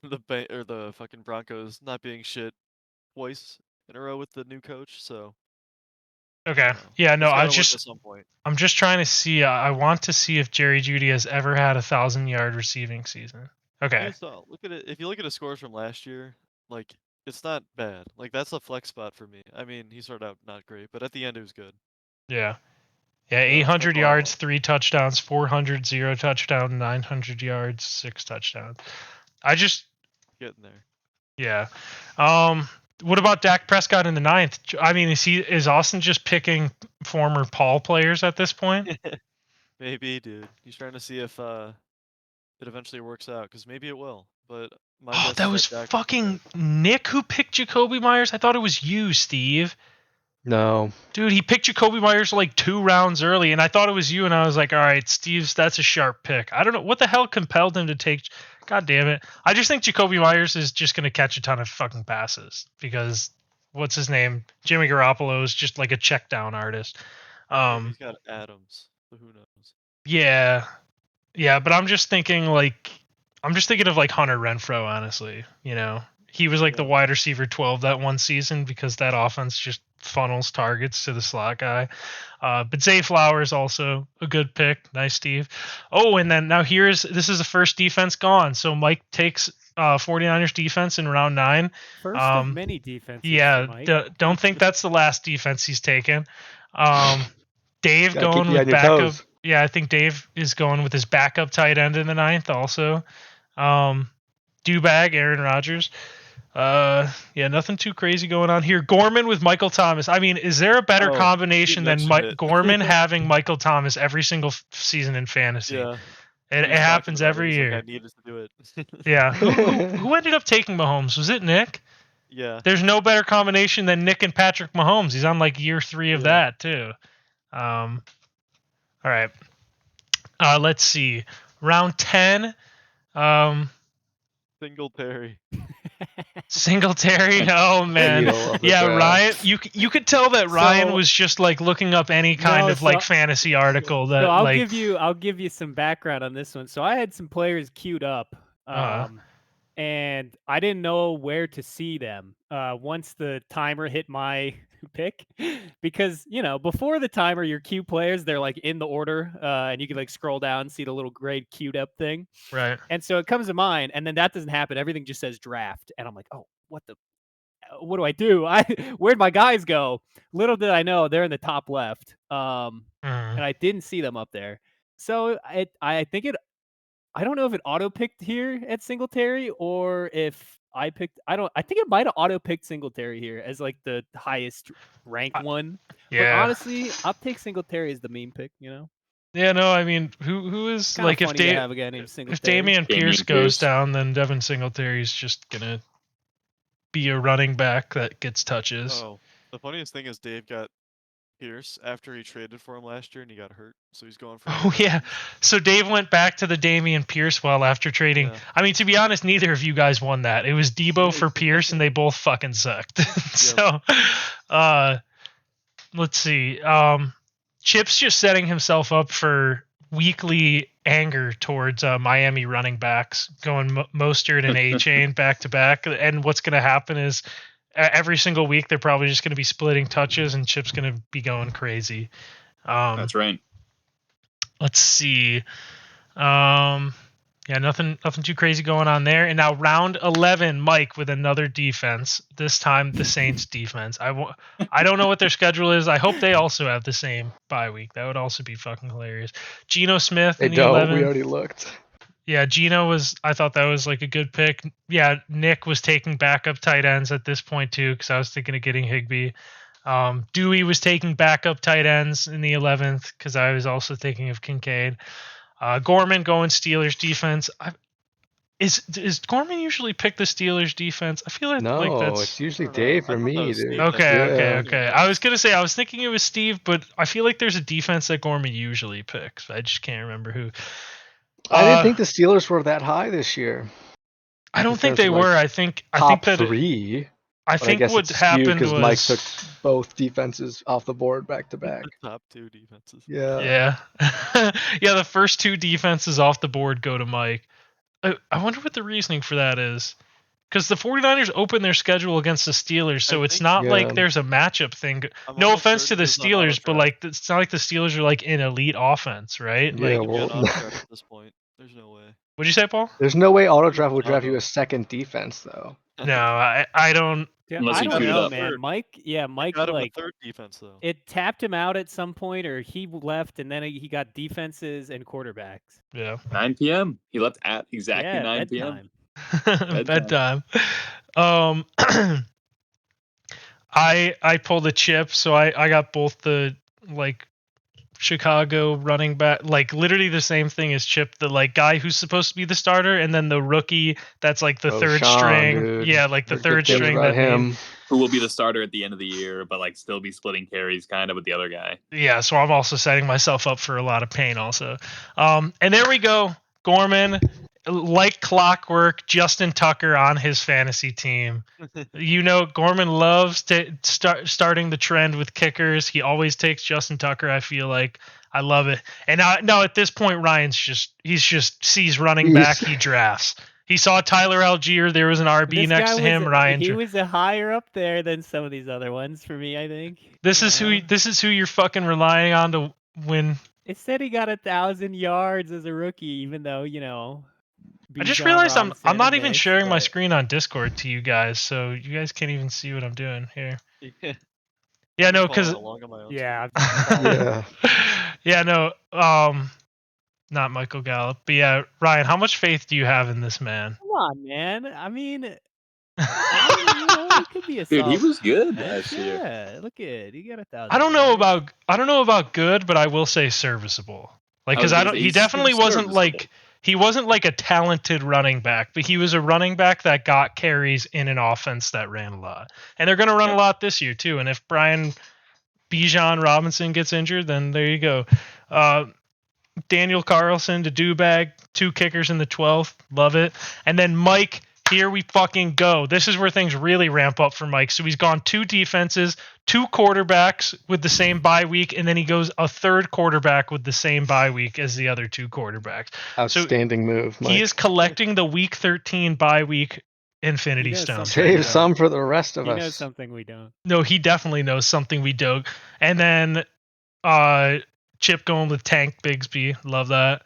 the fucking Broncos not being shit twice in a row with the new coach. So. Okay. Yeah. No. At some point. I'm just trying to see. I want to see if Jerry Jeudy has ever had a 1,000-yard receiving season. Okay. Look at it. If you look at his scores from last year, like it's not bad. Like that's a flex spot for me. I mean, he started out not great, but at the end it was good. Yeah. Yeah. 800 yards, 3 touchdowns, 400, 0 touchdown, 900 yards, 6 touchdowns. I just getting there. Yeah. What about Dak Prescott in the 9th? I mean, is Austin just picking former Paul players at this point? Maybe, dude. He's trying to see if it eventually works out, because maybe it will. But that was fucking Nick who picked Jacoby Myers. I thought it was you, Steve. No. Dude, he picked Jacoby Myers like 2 rounds early, and I thought it was you, and I was like, all right, Steve's, that's a sharp pick. I don't know. What the hell compelled him to take... God damn it. I just think Jacoby Myers is just going to catch a ton of fucking passes, because, what's his name? Jimmy Garoppolo is just like a check down artist. He's got Adams, so who knows? Yeah, but I'm just thinking of like Hunter Renfrow, honestly. He was like the Yeah. wide receiver 12 that one season because that offense just funnels targets to the slot guy. But Zay Flowers also a good pick. Nice, Steve. Oh, and then now this is the first defense gone. So Mike takes 49ers defense in round 9. First of many defenses. Yeah, for Mike. don't think that's the last defense he's taken. Dave Gotta keep going you with on your backup. toes. Yeah, I think Dave is going with his backup tight end in the 9th also. Dewbag, Aaron Rodgers. Yeah, nothing too crazy going on here. Gorman with Michael Thomas. I mean, is there a better combination than Gorman having Michael Thomas every single season in fantasy? Yeah. It happens every year. Like, I needed to do it. Yeah. Who ended up taking Mahomes? Was it Nick? Yeah. There's no better combination than Nick and Patrick Mahomes. He's on like year 3 of that too. All right. Let's see. Round 10. Singletary. Oh man. Yeah, Ryan. You could tell that Ryan was just like looking up any kind of like fantasy article that. So I'll give you some background on this one. So I had some players queued up, and I didn't know where to see them once the timer hit my pick, because before the timer, your queue players, they're like in the order, and you can like scroll down and see the little gray queued up thing. Right. And so it comes to mine, and then that doesn't happen. Everything just says draft, and I'm like, oh, what do I do? Where'd my guys go? Little did I know they're in the top left, and I didn't see them up there. So I think I don't know if it auto picked here at Singletary or if I think it might have auto picked Singletary here as like the highest ranked one. Yeah. But honestly, I'll take Singletary as the meme pick. Yeah, no, I mean, who is Kinda like funny to have a guy named if Singletary. Dameon Pierce goes down, then Devin Singletary's just gonna be a running back that gets touches. Oh, the funniest thing is Dave got Pierce after he traded for him last year and he got hurt, so he's going for. Oh yeah, so Dave went back to the Dameon Pierce well after trading. Yeah. I mean, to be honest, neither of you guys won that. It was Debo for Pierce, and they both fucking sucked. So, let's see. Chip's just setting himself up for weekly anger towards Miami running backs, going Mostert and A-Chain back to back. And what's going to happen is every single week they're probably just going to be splitting touches, and Chip's going to be going crazy. That's right. Let's see. Yeah, nothing too crazy going on there. And now round 11, Mike with another defense. This time the Saints defense. I don't know what their schedule is. I hope they also have the same bye week. That would also be fucking hilarious. Geno Smith in the 11th. We already looked. Yeah, I thought that was like a good pick. Yeah, Nick was taking backup tight ends at this point too, because I was thinking of getting Higbee. Dewey was taking backup tight ends in the 11th because I was also thinking of Kincaid. Gorman going Steelers defense. Is Gorman usually pick the Steelers defense? I feel like that's... it's usually Dave or me, dude. Okay. I was gonna say I was thinking it was Steve, but I feel like there's a defense that Gorman usually picks. I just can't remember who. I didn't think the Steelers were that high this year. I don't think they were. I think top that 3. I think what happened was Mike took both defenses off the board back to back. Top 2 defenses. Yeah. Yeah, the first 2 defenses off the board go to Mike. I wonder what the reasoning for that is. Because the 49ers open their schedule against the Steelers, so it's not like there's a matchup thing. No offense to the Steelers, but like it's not like the Steelers are like an elite offense, right? Yeah, at this point, there's no way. What'd you say, Paul? There's no way auto draft would draft you a second defense, though. No, I don't. Yeah, I don't know, man. Mike got him like a third defense though. It tapped him out at some point, or he left, and then he got defenses and quarterbacks. Yeah. 9 p.m. He left at exactly 9 p.m. Bedtime. I pulled a chip, so I got both the like Chicago running back, like literally the same thing as Chip, the like guy who's supposed to be the starter, and then the rookie that's like the third string. Dude. Yeah, like the third string that him. Who will be the starter at the end of the year, but like still be splitting carries kind of with the other guy. Yeah, so I'm also setting myself up for a lot of pain also. And there we go. Gorman like clockwork, Justin Tucker on his fantasy team. Gorman loves to starting the trend with kickers. He always takes Justin Tucker. I feel like I love it. And now at this point, Ryan's just sees running back. He drafts. He saw Tyler Algier. There was an RB next to him. He was a higher up there than some of these other ones for me. I think this is who you're fucking relying on to win. It said he got 1,000 yards as a rookie, even though I just realized I'm not even sharing my screen on Discord to you guys, so you guys can't even see what I'm doing here. Yeah, no, because not Michael Gallup, but yeah, Ryan, how much faith do you have in this man? Come on, man. I mean, it could be a dude. He was good last year. Yeah, look at he got 1,000. I don't know about good, but I will say serviceable. Like, because he definitely wasn't like. He wasn't like a talented running back, but he was a running back that got carries in an offense that ran a lot. And they're going to run a lot this year, too. And if Brian Bijan Robinson gets injured, then there you go. Daniel Carlson to do-bag, 2 kickers in the 12th. Love it. And then Mike, here we fucking go. This is where things really ramp up for Mike. So he's gone 2 defenses, 2 quarterbacks with the same bye week, and then he goes a 3rd quarterback with the same bye week as the other 2 quarterbacks. Outstanding move, Mike. He is collecting the week 13 bye week Infinity Stones. Save some for the rest of us. He knows something we don't. No, he definitely knows something we don't. And then Chip going with Tank Bigsby. Love that.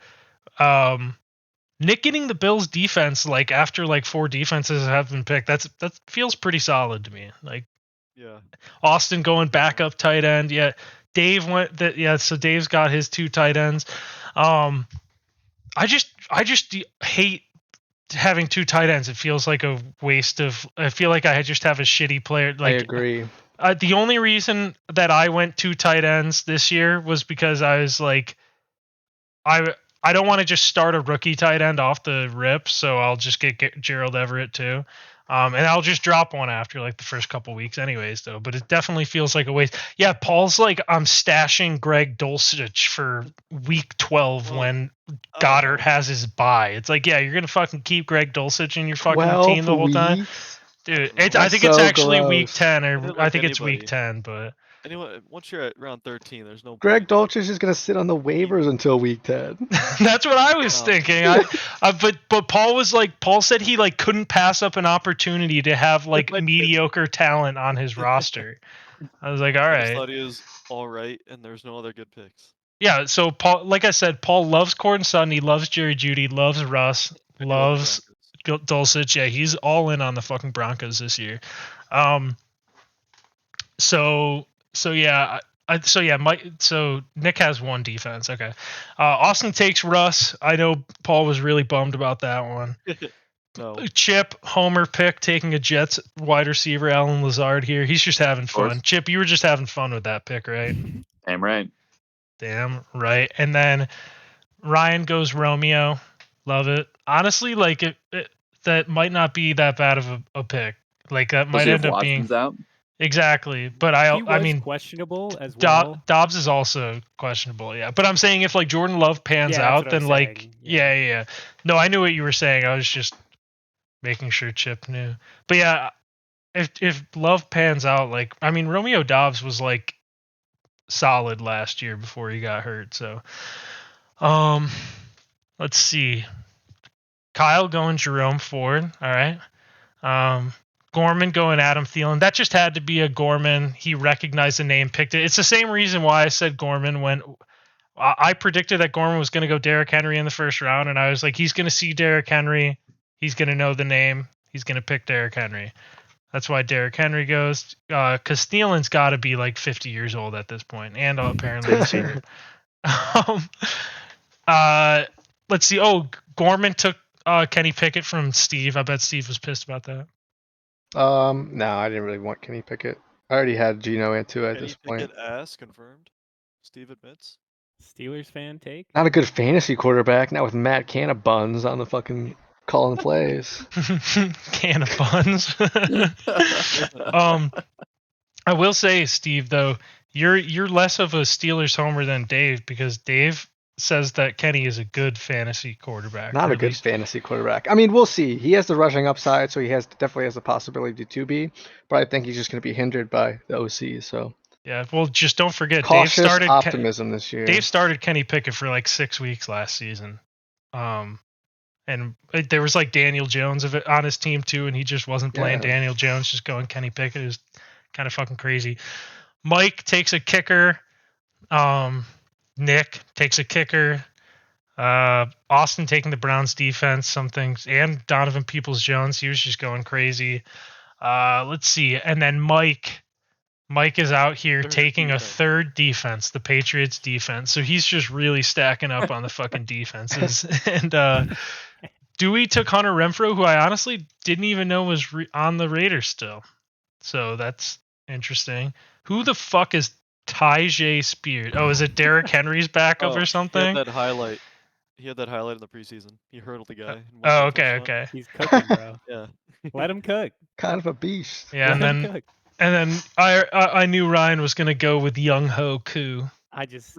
Nick getting the Bills defense like after like 4 defenses have been picked. That feels pretty solid to me. Like, yeah. Austin going back up tight end. Yeah. Dave went that. Yeah. So Dave's got his 2 tight ends. I just hate having 2 tight ends. It feels like a waste of. I feel like I just have a shitty player. Like, I agree. The only reason that I went 2 tight ends this year was because I was like, I don't want to just start a rookie tight end off the rip, so I'll just get Gerald Everett too. And I'll just drop one after like the first couple weeks anyways, though. But it definitely feels like a waste. Yeah, Paul's like, I'm stashing Greg Dulcich for week 12 when Goddard has his bye. It's like, yeah, you're going to fucking keep Greg Dulcich in your fucking team the whole time? Dude, I think it's actually week 10, or I think it's week 10, but... Anyway, once you're at round 13, there's no. Greg Dulcich is going to sit on the waivers until week 10. That's what I was thinking. But Paul was like, Paul said he like couldn't pass up an opportunity to have like mediocre talent on his roster. I was like, all right. I thought he was all right, and there's no other good picks. Yeah, so Paul, like I said, Paul loves Courtland Sutton. He loves Jerry Jeudy, loves Russ, loves Dulcich. Yeah, he's all in on the fucking Broncos this year. So Nick has 1 defense. Okay. Austin takes Russ. I know Paul was really bummed about that one. No. Chip, homer pick, taking a Jets wide receiver, Alan Lazard here. He's just having fun. Chip, you were just having fun with that pick, right? Damn right. Damn right. And then Ryan goes Romeo. Love it. Honestly, like that might not be that bad of a pick. Like that might end up being out? Exactly, but I mean questionable as well. Dobbs is also questionable, yeah. But I'm saying if like Jordan Love pans out, then like yeah. No, I knew what you were saying. I was just making sure Chip knew. But yeah, if Love pans out, like I mean Romeo Dobbs was like solid last year before he got hurt. So, let's see. Kyle going Jerome Ford. All right. Gorman going Adam Thielen. That just had to be a Gorman. He recognized the name, picked it. It's the same reason why I said Gorman when I predicted that Gorman was going to go Derrick Henry in the first round, and I was like, he's going to see Derrick Henry. He's going to know the name. He's going to pick Derrick Henry. That's why Derrick Henry goes. Because Thielen's got to be like 50 years old at this point, and apparently he's hurt. Let's see. Oh, Gorman took Kenny Pickett from Steve. I bet Steve was pissed about that. No, I didn't really want Kenny Pickett. I already had Geno Atua at this point. Pickett ass confirmed. Steve admits. Steelers fan take. Not a good fantasy quarterback. Not with Matt Cannabuns on the fucking calling plays. Can of buns. I will say, Steve, though, you're less of a Steelers homer than Dave, because Dave says that Kenny is a good fantasy quarterback. Not or a at good least- fantasy quarterback. I mean, we'll see. He has the rushing upside, so he definitely has the possibility to be. But I think he's just going to be hindered by the OC. So Yeah, well, just don't forget cautious optimism this year. Dave started Kenny Pickett for like 6 weeks last season. And there was like Daniel Jones on his team too, and he just wasn't playing Daniel Jones, just going Kenny Pickett. Is kind of fucking crazy. Mike takes a kicker. Nick takes a kicker. Austin taking the Browns defense, some things, and Donovan Peoples-Jones. He was just going crazy. Let's see, and then Mike is out here taking a third defense, the Patriots defense. So he's just really stacking up on the fucking defenses. And Dewey took Hunter Renfrow, who I honestly didn't even know was on the Raiders still. So that's interesting. Who the fuck is Tyjae Spears? Oh, is it Derrick Henry's backup or something? He had that highlight. He had that highlight in the preseason. He hurdled the guy. Oh, okay. He's cooking, bro. Yeah. Let him cook. Kind of a beast. Yeah, and then I knew Ryan was gonna go with Young Ho Koo. I just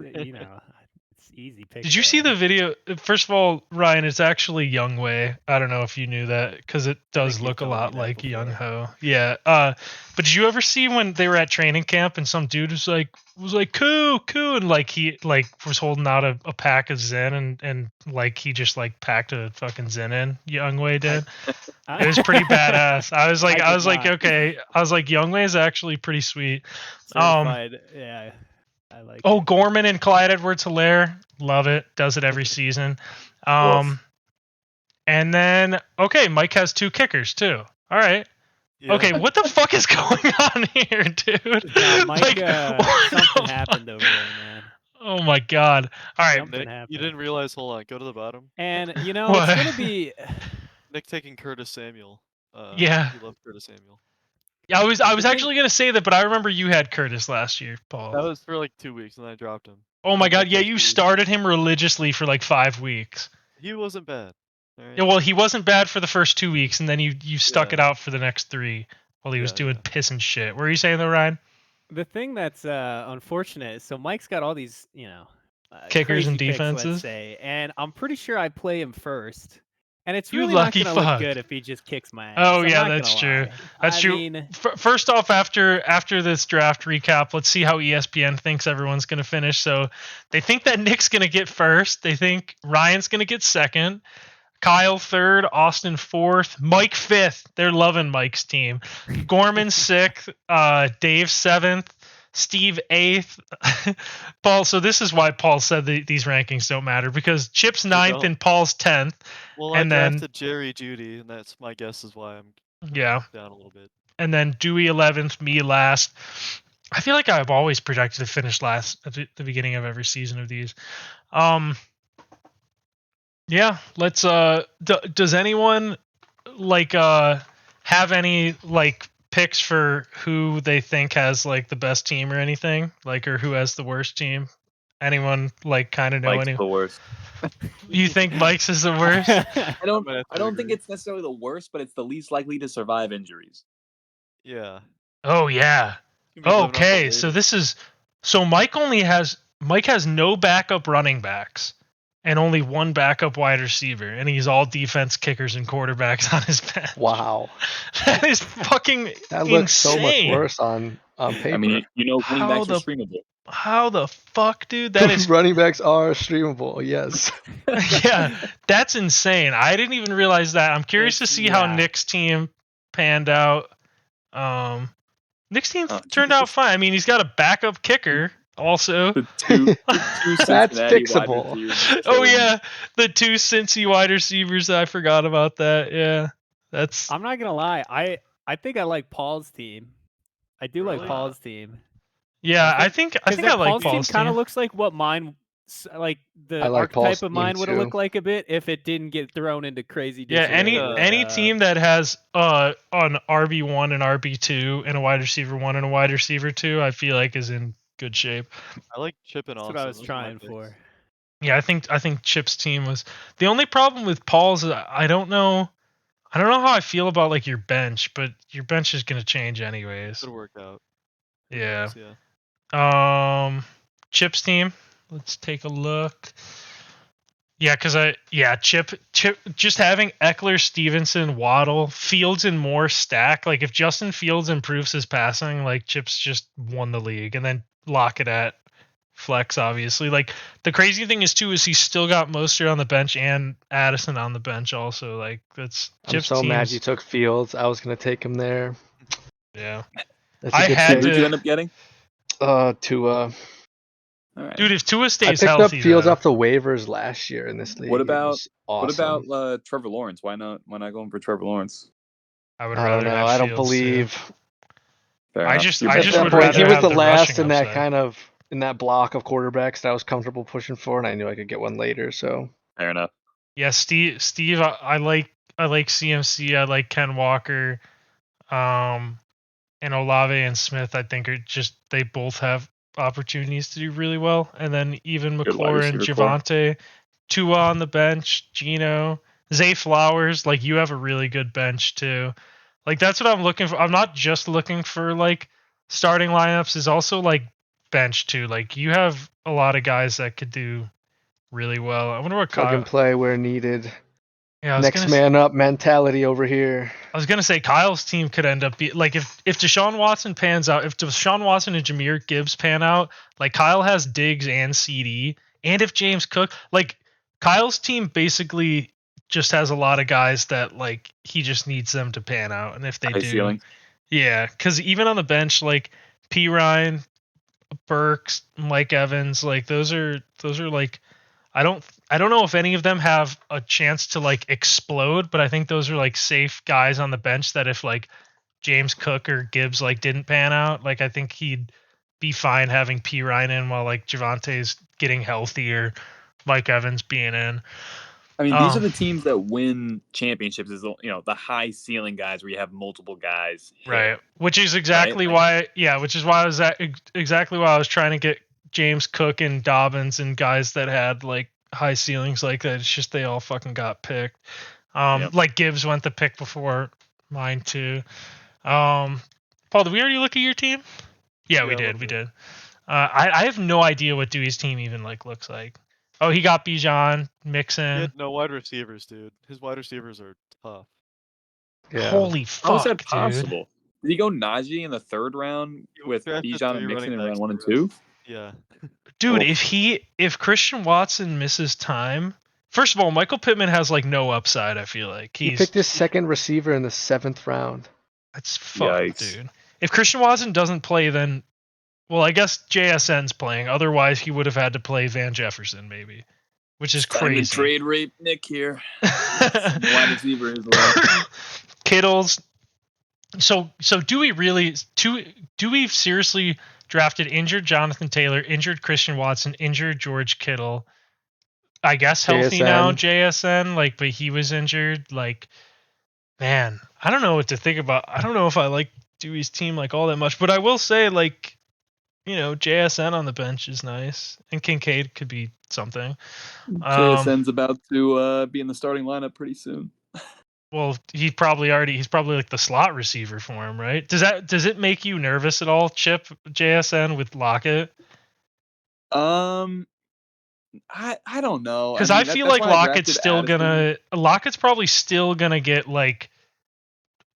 it's easy pick. Did you see the video? First of all, Ryan, it's actually Young Wei. I don't know if you knew that because it does look a lot like Young Ho. Yeah. But did you ever see when they were at training camp and some dude was like Koo, and like he was holding out a pack of Zen and like he just like packed a fucking Zen in. Young Wei did. It was pretty badass. I was like, okay. I was like, Young Wei is actually pretty sweet. Certified, yeah. I like it. Gorman and Clyde Edwards-Helaire, love it. Does it every season. And then Mike has 2 kickers too. All right. Yeah. Okay, what the fuck is going on here, dude? Yeah, Mike, something happened over there, man. Oh my god. All right. Nick, you didn't realize. Hold on. Go to the bottom. And it's gonna be Nick taking Curtis Samuel. Yeah. He loved Curtis Samuel. Yeah, I was actually gonna say that, but I remember you had Curtis last year, Paul. That was for like 2 weeks, and then I dropped him. Oh my god, yeah, you started him religiously for like 5 weeks. He wasn't bad. Right. Yeah, well, he wasn't bad for the first 2 weeks, and then you stuck it out for the next 3 while he was doing piss and shit. What were you saying though, Ryan? The thing that's unfortunate is, so Mike's got all these, kickers and picks, defenses, let's say, and I'm pretty sure I play him first. And it's you really not going to look good if he just kicks my ass. Oh, yeah, that's true. That's true. First off, after this draft recap, let's see how ESPN thinks everyone's going to finish. So they think that Nick's going to get first. They think Ryan's going to get second. Kyle third, Austin fourth, Mike fifth. They're loving Mike's team. Gorman sixth, Dave seventh, Steve eighth. Paul, so this is why Paul said these rankings don't matter, because Chip's ninth and Paul's 10th. Well, I drafted Jerry Jeudy, and that's my guess is why I'm down a little bit. And then Dewey 11th, me last. I feel like I've always projected to finish last at the beginning of every season of these. Yeah, let's does anyone have any picks for who they think has the best team or anything, or who has the worst team? Anyone kind of know Mike's the worst. You think Mike's is the worst? I don't think it's necessarily the worst, but it's the least likely to survive injuries. Yeah. Oh yeah. Okay, so Mike has no backup running backs and only one backup wide receiver, and he's all defense, kickers, and quarterbacks on his bench. Wow. That is fucking That looks insane. so much worse on paper. I mean, running backs are streamable. How the fuck, dude? That is running backs are streamable, yes. Yeah, that's insane. I didn't even realize that. I'm curious to see how Nick's team panned out. Nick's team turned out fine. I mean, he's got a backup kicker also. The two That's fixable. Oh yeah, the 2 Cincy wide receivers. I forgot about that. Yeah, I'm not gonna lie. I think I like Paul's team. I do like Paul's team. Yeah, I think I like Paul's team. Kind of looks like what mine, the archetype of mine would have looked like a bit if it didn't get thrown into crazy. Yeah, any team that has an RB1 and RB2 and a wide receiver 1 and a wide receiver 2, I feel like is in good shape. I like Chip and Austin. That's what I was trying for. Yeah, I think Chip's team was the only problem with Paul's. I don't know how I feel about your bench, but your bench is gonna change anyways. It'll work out. Yeah. Chip's team. Let's take a look. Yeah, because Chip, just having Eckler, Stevenson, Waddle, Fields, and more stack. Like if Justin Fields improves his passing, like Chip's just won the league, and then Lockett at flex, obviously. Like the crazy thing is he's still got Mostert on the bench and Addison on the bench also. Like that's Chip's I'm so mad you teams. took Fields. I was gonna take him there. Yeah, That's a I good had pick. Who'd you to. end up getting? Tua. All right. Dude, if Tua I stays picked up healthy, Fields though, off the waivers last year in this league. What It about was awesome. Trevor Lawrence? Why not going for Trevor Lawrence? I would I don't rather know. have I don't Fields too. believe Fair I enough. just You're I at just betting on that would Trevor point he rather was have the the last rushing in that upside. in that block of quarterbacks that I was comfortable pushing for, and I knew I could get one later. So Fair enough. Yeah, Steve, I like CMC. I like Ken Walker, and Olave and Smith. I think are just they both have opportunities to do really well. And then even Good wide McLaurin, receiver core. Javante, Tua on the bench, Gino, Zay Flowers. Like you have a really good bench too. Like that's what I'm looking for. I'm not just looking for like starting lineups. Is also like bench too. Like you have a lot of guys that could do really well. I wonder what plug and Kyle. play where needed. Yeah, Next man up mentality over here. I was gonna say Kyle's team could end up like if Deshaun Watson pans out, if Deshaun Watson and Jahmyr Gibbs pan out, like Kyle has Diggs and CD, and if James Cook, like Kyle's team basically just has a lot of guys that like he just needs them to pan out, and if they High do, ceiling. yeah, because even on the bench, like P Ryan, Burks, Mike Evans, like those are like I don't know if any of them have a chance to like explode, but I think those are like safe guys on the bench that if like James Cook or Gibbs like didn't pan out, like I think he'd be fine having P Ryan in while like Javante's getting healthy or Mike Evans being in. I mean, these are the teams that win championships. Is the high ceiling guys where you have multiple guys hit. Right. Which is Right? exactly why which is why I was exactly why I was trying to get James Cook and Dobbins and guys that had like high ceilings like that. It's just they all fucking got picked. Yep. Like Gibbs went the pick before mine too. Paul, did we already look at your team? Yeah, we did. We did. I have no idea what Dewey's team even like looks like. Oh, he got Bijan, He Mixon. had no wide receivers, dude. His wide receivers are tough. Yeah. Holy fuck, How is that dude. possible? Did he go Najee in the third round He with drafted Bijan 3 and Mixon running in round backs 1 and for us. 2? Yeah. Dude, Oof. if Christian Watson misses time, first of all, Michael Pittman has like no upside. I feel like He picked his second receiver in the 7th round. That's fucked, Yikes. dude. If Christian Watson doesn't play, then I guess JSN's playing. Otherwise, he would have had to play Van Jefferson maybe, which is It's time crazy. to trade rape Nick here. Wide receiver his way. Kittle's. So do we seriously drafted injured Jonathan Taylor, injured Christian Watson, injured George Kittle? I guess healthy now, JSN. Like, but he was injured. Like, man, I don't know what to think about. I don't know if I like Dewey's team like all that much, but I will say like, JSN on the bench is nice, and Kincaid could be something. JSN's about to be in the starting lineup pretty soon. Well, he's probably like the slot receiver for him, right? Does it make you nervous at all, Chip, JSN with Lockett? I don't know. Because I feel like Lockett's probably still gonna get like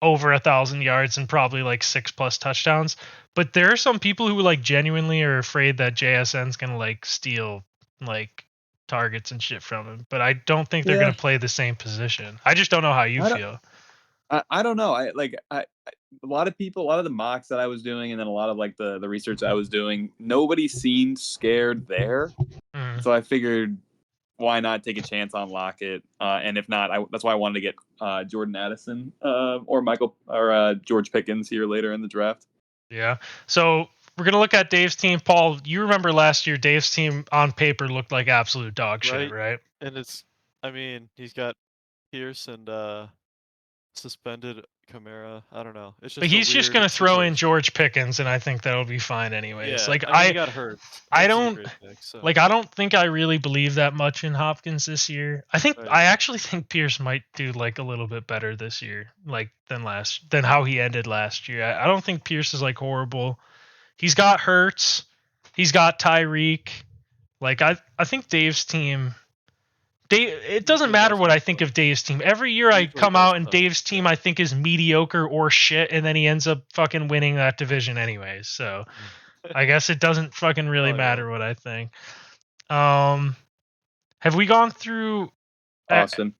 over 1,000 yards and probably like 6+ touchdowns. But there are some people who like genuinely are afraid that JSN's gonna like steal like targets and shit from him. But I don't think they're gonna play the same position. I just don't know how you feel. I don't know. A lot of people, a lot of the mocks that I was doing, and then a lot of like the research I was doing, nobody seemed scared there. So I figured, why not take a chance on Lockett? And if not, that's why I wanted to get Jordan Addison or George Pickens here later in the draft. Yeah. So we're gonna look at Dave's team. Paul, you remember last year Dave's team on paper looked like absolute dog shit, right? And he's got Pierce and suspended Kamara. I don't know. It's just. But he's just gonna throw in George Pickens, and I think that'll be fine anyways. Yeah, Like he got hurt. I don't I don't think I really believe that much in Hopkins this year. I actually think Pierce might do like a little bit better this year, like than how he ended last year. I don't think Pierce is like horrible. He's got Hurts, he's got Tyreek. Like I think Dave's team It doesn't Usually matter does what I look think tough. of Dave's team. Every year I Usually come does out and tough, Dave's team yeah. I think is mediocre or shit, and then he ends up fucking winning that division anyways. So I guess it doesn't fucking really Probably will. matter what I think. Have we gone through? Austin.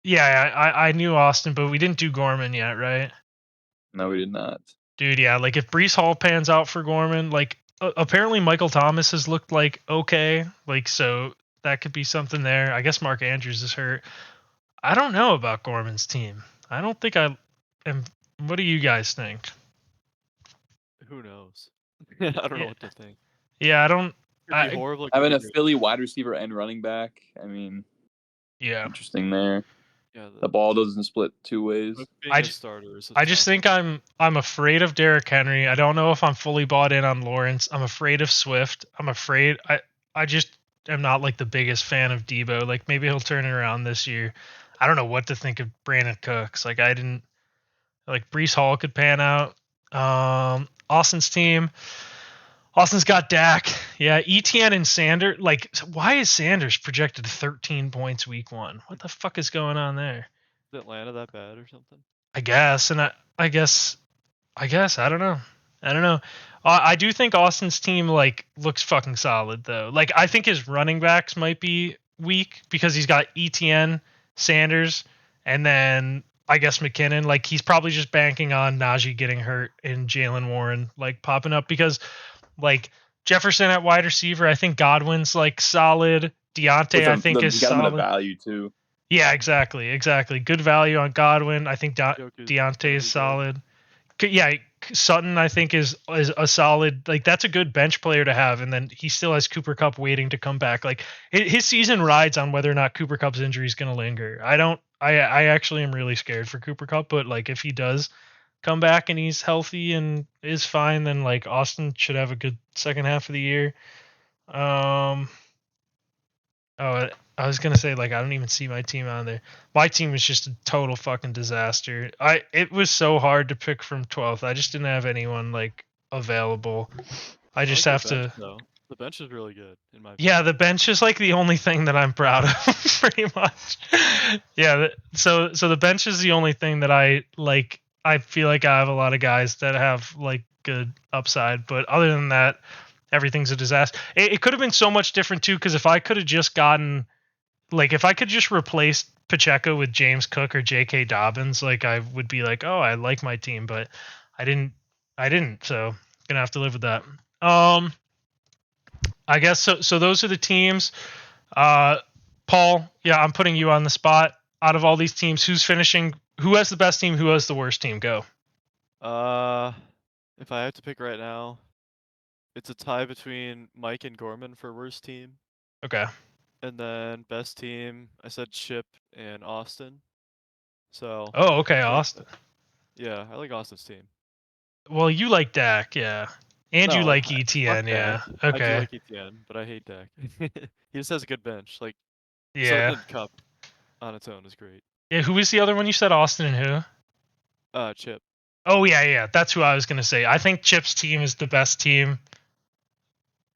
Yeah, I knew Austin, but we didn't do Gorman yet, right? No, we did not. Dude, yeah, like if Brees Hall pans out for Gorman, like apparently Michael Thomas has looked like okay, like so that could be something there. I guess Mark Andrews is hurt. I don't know about Gorman's team. I don't think I am. What do you guys think? Who knows? I don't Yeah. know what to think. Yeah, I don't. Could be horrible. Could Having be a great. Philly wide receiver and running back. I mean, Yeah, interesting there. Yeah, The ball doesn't split two ways. but being I a ju- starter is a I just tough think I'm afraid of Derrick Henry. I don't know if I'm fully bought in on Lawrence. I'm afraid of Swift. I'm afraid I just am not like the biggest fan of Debo. Like maybe he'll turn it around this year. I don't know what to think of Brandon Cooks. Like I didn't like Brees Hall could pan out. Austin's team. Austin's got Dak. Yeah, ETN and Sanders. Like, why is Sanders projected 13 points week 1? What the fuck is going on there? Is Atlanta that bad or something? I guess, and I guess I don't know. I don't know. I do think Austin's team like looks fucking solid though. Like I think his running backs might be weak because he's got ETN, Sanders, and then I guess McKinnon. Like he's probably just banking on Najee getting hurt and Jalen Warren like popping up because like Jefferson at wide receiver. I think Godwin's like solid. Deontay I think is You got him at a solid. value too. Yeah, exactly. Good value on Godwin. I think Njoku's Deontay gonna is be solid. Yeah, Sutton I think is a solid, like that's a good bench player to have, and then he still has Cooper Kupp waiting to come back. Like his season rides on whether or not Cooper Kupp's injury is going to linger. I actually am really scared for Cooper Kupp, but like if he does come back and he's healthy and is fine, then like Austin should have a good second half of the year. Oh, I was gonna say like I don't even see my team on there. My team was just a total fucking disaster. It was so hard to pick from 12th. I just didn't have anyone like available. I just like have the bench, to. though. The bench is really good in my Yeah, opinion. the bench is like the only thing that I'm proud of, pretty much. Yeah, so the bench is the only thing that I like. I feel like I have a lot of guys that have like good upside, but other than that, everything's a disaster. It could have been so much different too, because if I could have just gotten, like, if I could just replace Pacheco with James Cook or J.K. Dobbins, like, I would be like, oh, I like my team, but I didn't. So gonna have to live with that. I guess so. So those are the teams. Paul, yeah, I'm putting you on the spot. Out of all these teams, who's finishing? Who has the best team? Who has the worst team? Go. If I have to pick right now, it's a tie between Mike and Gorman for worst team, Okay. and then best team. I said Chip and Austin. So. Oh, okay, So- Austin. Yeah, I like Austin's team. Well, you like Dak, yeah, and you No, like fuck ETN, yeah. Dak. I do Okay. like ETN, but I hate Dak. He just has a good bench. Like Yeah. Sutton and Cup on its own is great. Yeah. Who was the other one you said? Austin and who? Chip. Oh yeah. That's who I was gonna say. I think Chip's team is the best team.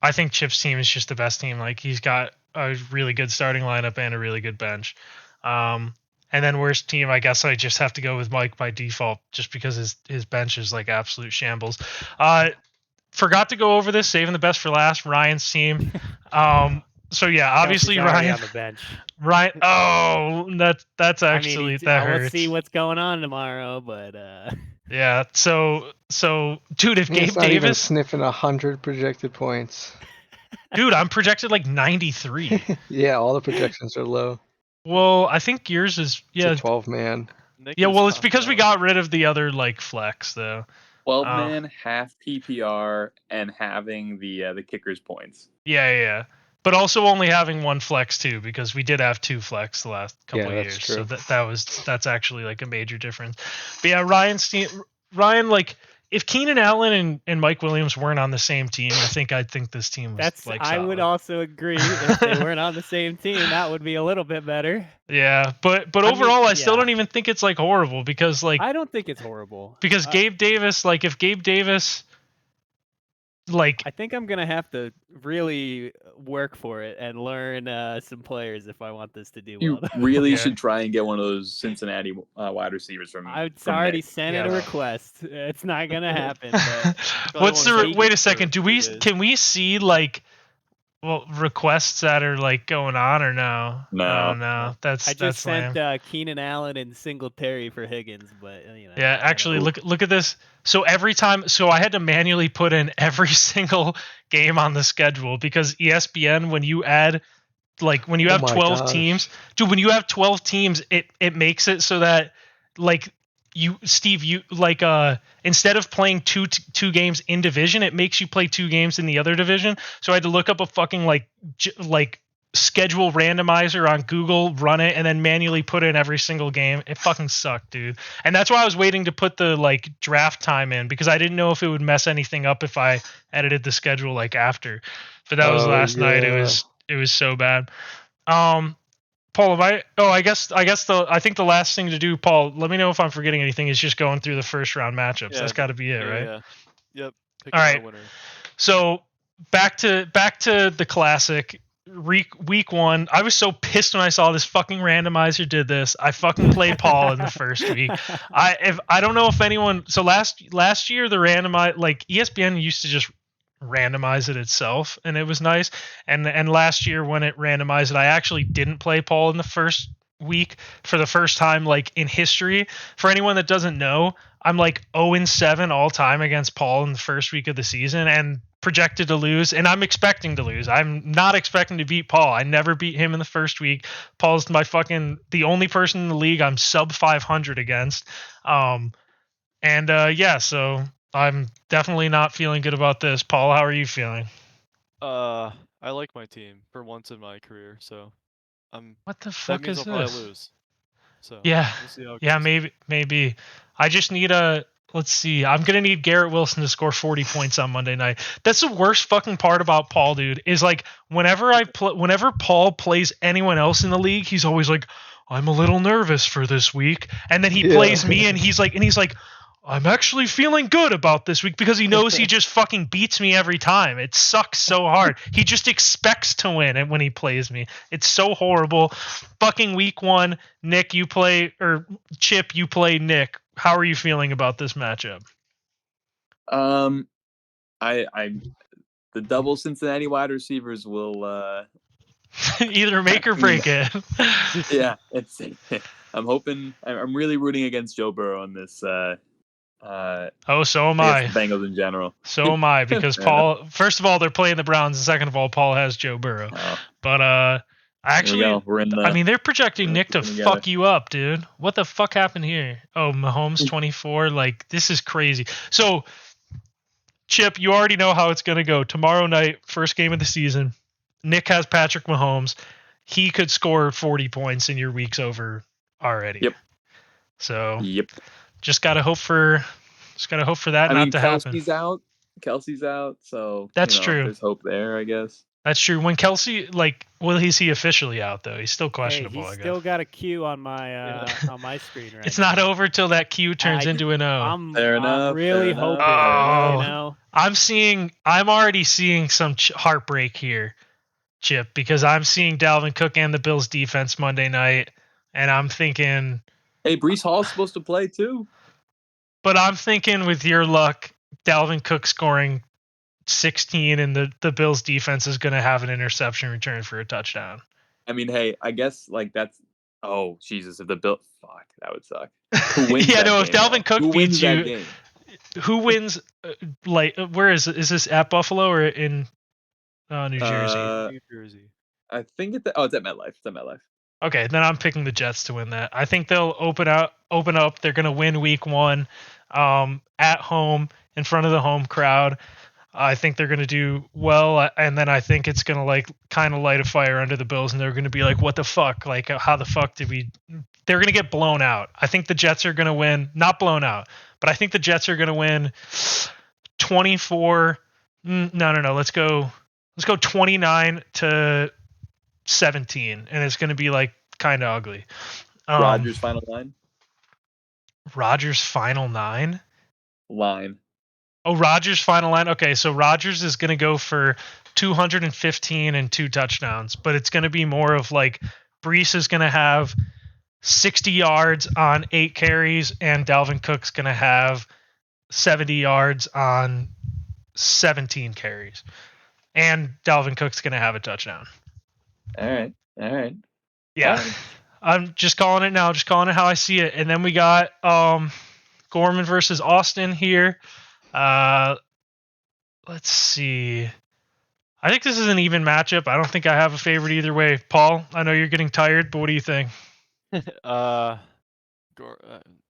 I think Chip's team is just the best team. Like he's got a really good starting lineup and a really good bench. And then worst team, I guess I just have to go with Mike by default, just because his bench is like absolute shambles. Forgot to go over this, saving the best for last. Ryan's team. So yeah, obviously Kelsey's already Ryan. on the bench. Ryan. Oh, that's actually I mean, that hurts. let's see what's going on tomorrow, but Yeah. So dude, if He's Gabe not even Davis, sniffing 100 projected points. dude, I'm projected like 93. Yeah, all the projections are low. Well, I think yours is It's yeah. a 12 man. Nick Yeah, is well, it's top because we dog. got rid of the other like flex though. 12 man, half PPR, and having the kickers points. Yeah. But also only having one flex too, because we did have two flex the last couple Yeah, of that's years. true. So that's actually like a major difference. But yeah, Ryan, like if Keenan Allen and Mike Williams weren't on the same team, I'd think this team was like I solid. would also agree if they weren't on the same team, that would be a little bit better. Yeah, but I mean, overall, I still yeah. don't even think it's like horrible because like I don't think it's horrible. because Gabe Davis, like if Gabe Davis like I think I'm gonna have to really work for it and learn some players if I want this to do You well. really Yeah. should try and get one of those Cincinnati wide receivers from I from already Nick. sent Yeah. in a request. It's not gonna happen. But what's the wanna wait a see second? who it is. Can we see like requests that are like going on or no? No. Oh no, that's I just sent lame. Keenan Allen and Singletary for Higgins, but you know. Yeah, I actually, don't- look at this. So every time, so I had to manually put in every single game on the schedule because ESPN, when you add, like, when you Oh have my 12 gosh. teams, dude, when you have 12 teams, it makes it so that, like, Steve, you like instead of playing two games in division, it makes you play 2 games in the other division. So I had to look up a fucking like schedule randomizer on Google, run it, and then manually put in every single game. It fucking sucked, dude. And that's why I was waiting to put the like draft time in because I didn't know if it would mess anything up if I edited the schedule like after. But that was last night. It was so bad. Paul, I think the last thing to do, Paul, let me know if I'm forgetting anything, is just going through the first round matchups. Yeah, That's got to be it, right? Yeah. Yep. Pick All our right. winner. So back to the classic. Week 1, I was so pissed when I saw this fucking randomizer did this. I fucking played Paul in the first week. I don't know if anyone. So last year the randomize, like, ESPN used to just randomize it itself, and it was nice. And last year when it randomized it, I actually didn't play Paul in the first week for the first time like in history. For anyone that doesn't know, I'm like 0-7 all time against Paul in the first week of the season and projected to lose, and I'm expecting to lose. I'm not expecting to beat Paul. I never beat him in the first week. Paul's the only person in the league I'm sub 500 against. Yeah, so I'm definitely not feeling good about this. Paul, how are you feeling? I like my team for once in my career, so What the that fuck means is I'll this? probably lose. So Yeah. we'll see how it Yeah, goes. maybe. I just need let's see. I'm going to need Garrett Wilson to score 40 points on Monday night. That's the worst fucking part about Paul, dude, is like whenever Paul plays anyone else in the league, he's always like, I'm a little nervous for this week. And then he plays me and he's like, I'm actually feeling good about this week because he knows he just fucking beats me every time. It sucks so hard. He just expects to win and when he plays me. It's so horrible. Fucking week 1, Nick, you play, or Chip, you play Nick. How are you feeling about this matchup? The double Cincinnati wide receivers will either make or break it. yeah, it's I'm really rooting against Joe Burrow on this Oh, so am I I. guess the Bengals in general. So am I, because Paul, first of all, they're playing the Browns, and second of all, Paul has Joe Burrow. Oh, But actually, we're in the, I mean, they're projecting Nick to together. fuck you up, dude. What the fuck happened here? Oh, Mahomes 24. Like, this is crazy. So, Chip, you already know how it's going to go. Tomorrow night, first game of the season, Nick has Patrick Mahomes. He could score 40 points and your week's over already. Yep. So, Yep. just got to hope for that not to happen. Kelsey's out, so that's true. There's hope there, I guess. That's true. When Kelsey, is he officially out though? He's still questionable. Hey, I guess. Still got a Q on my on my screen right It's now. not over till that Q turns into an O. I'm fair really enough. hoping. I'm already seeing some heartbreak here, Chip, because I'm seeing Dalvin Cook and the Bills defense Monday night, and I'm thinking, hey, Breece Hall's supposed to play too. But I'm thinking, with your luck, Dalvin Cook scoring 16 and the Bills defense is going to have an interception return for a touchdown. I mean, hey, I guess that's. Oh Jesus! If the Bills, fuck, that would suck. Who wins yeah, that no. game, If Dalvin Cook who beats wins you, that game? Who wins? Where is it? Is this at Buffalo or in New Jersey? New Jersey. I think it's at MetLife. It's at MetLife. Okay, then I'm picking the Jets to win that. I think they'll open up. They're going to win week 1 at home in front of the home crowd. I think they're going to do well, and then I think it's going to kind of light a fire under the Bills, and they're going to be like, what the fuck? Like, how the fuck did we... They're going to get blown out. I think the Jets are going to win. Not blown out, but I think the Jets are going to win 24... No. Let's go 29-17, and it's going to be kind of ugly. Rodgers final line. Rodgers final 9? Line. Oh, Rodgers' final line. Okay, so Rodgers is going to go for 215 and 2 touchdowns, but it's going to be more of like Brees is going to have 60 yards on 8 carries, and Dalvin Cook's going to have 70 yards on 17 carries. And Dalvin Cook's going to have a touchdown. All right. Yeah. I'm just calling it now, just calling it how I see it. And then we got Gorman versus Austin here. Let's see. I think this is an even matchup. I don't think I have a favorite either way. Paul, I know you're getting tired, but what do you think?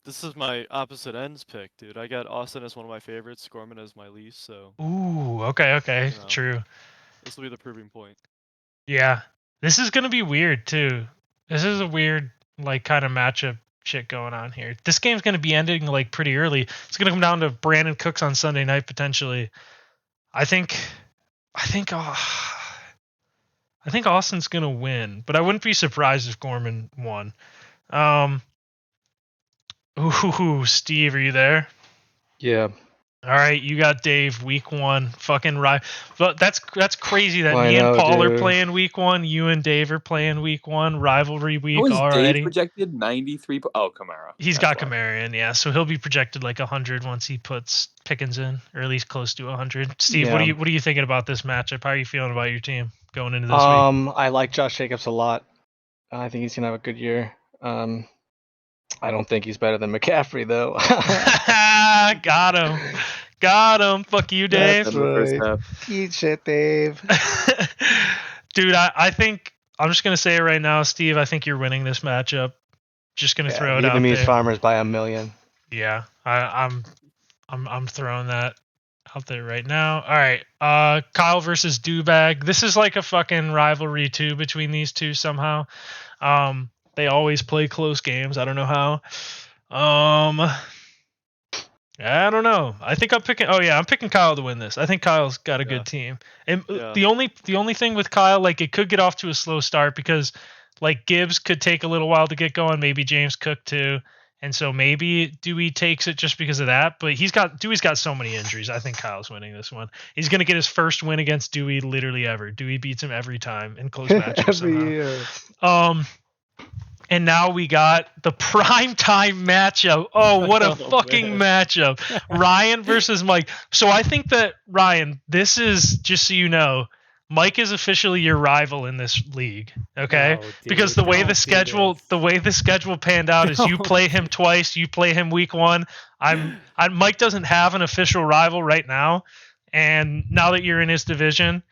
This is my opposite ends pick, dude. I got Austin as one of my favorites, Gorman as my least, so Ooh, okay, You know. true. this will be the proving point. Yeah. This is going to be weird, too. This is a weird, like, kind of matchup shit going on here. This game's going to be ending, like, pretty early. It's going to come down to Brandon Cooks on Sunday night, potentially. I think Austin's going to win, but I wouldn't be surprised if Gorman won. Steve, are you there? Yeah. All right, you got Dave week 1. Fucking right. But that's crazy that I me and know, Paul are dude. playing week 1. You and Dave are playing week 1. Rivalry week What was already. Dave projected? 93. Oh, Kamara. He's That's got why. Kamara in, yeah. So he'll be projected like 100 once he puts Pickens in, or at least close to 100. Steve, what Yeah. are you thinking about this matchup? How are you feeling about your team going into this week? I like Josh Jacobs a lot. I think he's gonna have a good year. I don't think he's better than McCaffrey though. Got him. Fuck you, Dave. That's in the first right. half. Eat shit, Dave. Dude, I think I'm just gonna say it right now, Steve. I think you're winning this matchup. Just gonna throw it out Vietnamese there. farmers by 1 million. Yeah, I'm throwing that out there right now. All right, Kyle versus Dubag. This is like a fucking rivalry too between these two somehow. They always play close games. I don't know how. I don't know. I think I'm picking. Oh yeah, I'm picking Kyle to win this. I think Kyle's got a Yeah. good team. And Yeah. the only thing with Kyle, like, it could get off to a slow start because like Gibbs could take a little while to get going. Maybe James Cook too. And so maybe Dewey takes it just because of that. But Dewey's got so many injuries. I think Kyle's winning this one. He's gonna get his first win against Dewey literally ever. Dewey beats him every time in close matchups. Every year. And now we got the primetime matchup. Oh, what a fucking matchup. Ryan versus Mike. So I think that, Ryan, this is, just so you know, Mike is officially your rival in this league. Okay? No, dude, because the way don't the do schedule panned out is you Don't play him twice, you play him week 1. Mike doesn't have an official rival right now. And now that you're in his division,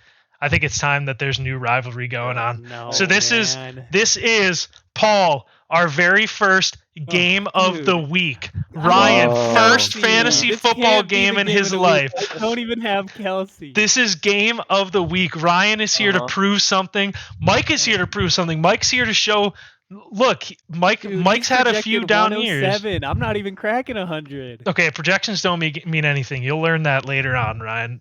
I think it's time that there's new rivalry going on. No, So this man. is Paul, our very first game of the dude. week. Ryan, Oh. first Kelsey, fantasy this football can't be game the in game his of the week. life. I don't even have Kelsey. This is game of the week. Ryan is here to Uh-huh. prove something. Mike is here to prove something. Mike's here to show. Look, Mike's Dude, had a he's few projected down years. 107. I'm not even cracking 100. Okay, projections don't mean anything. You'll learn that later on, Ryan.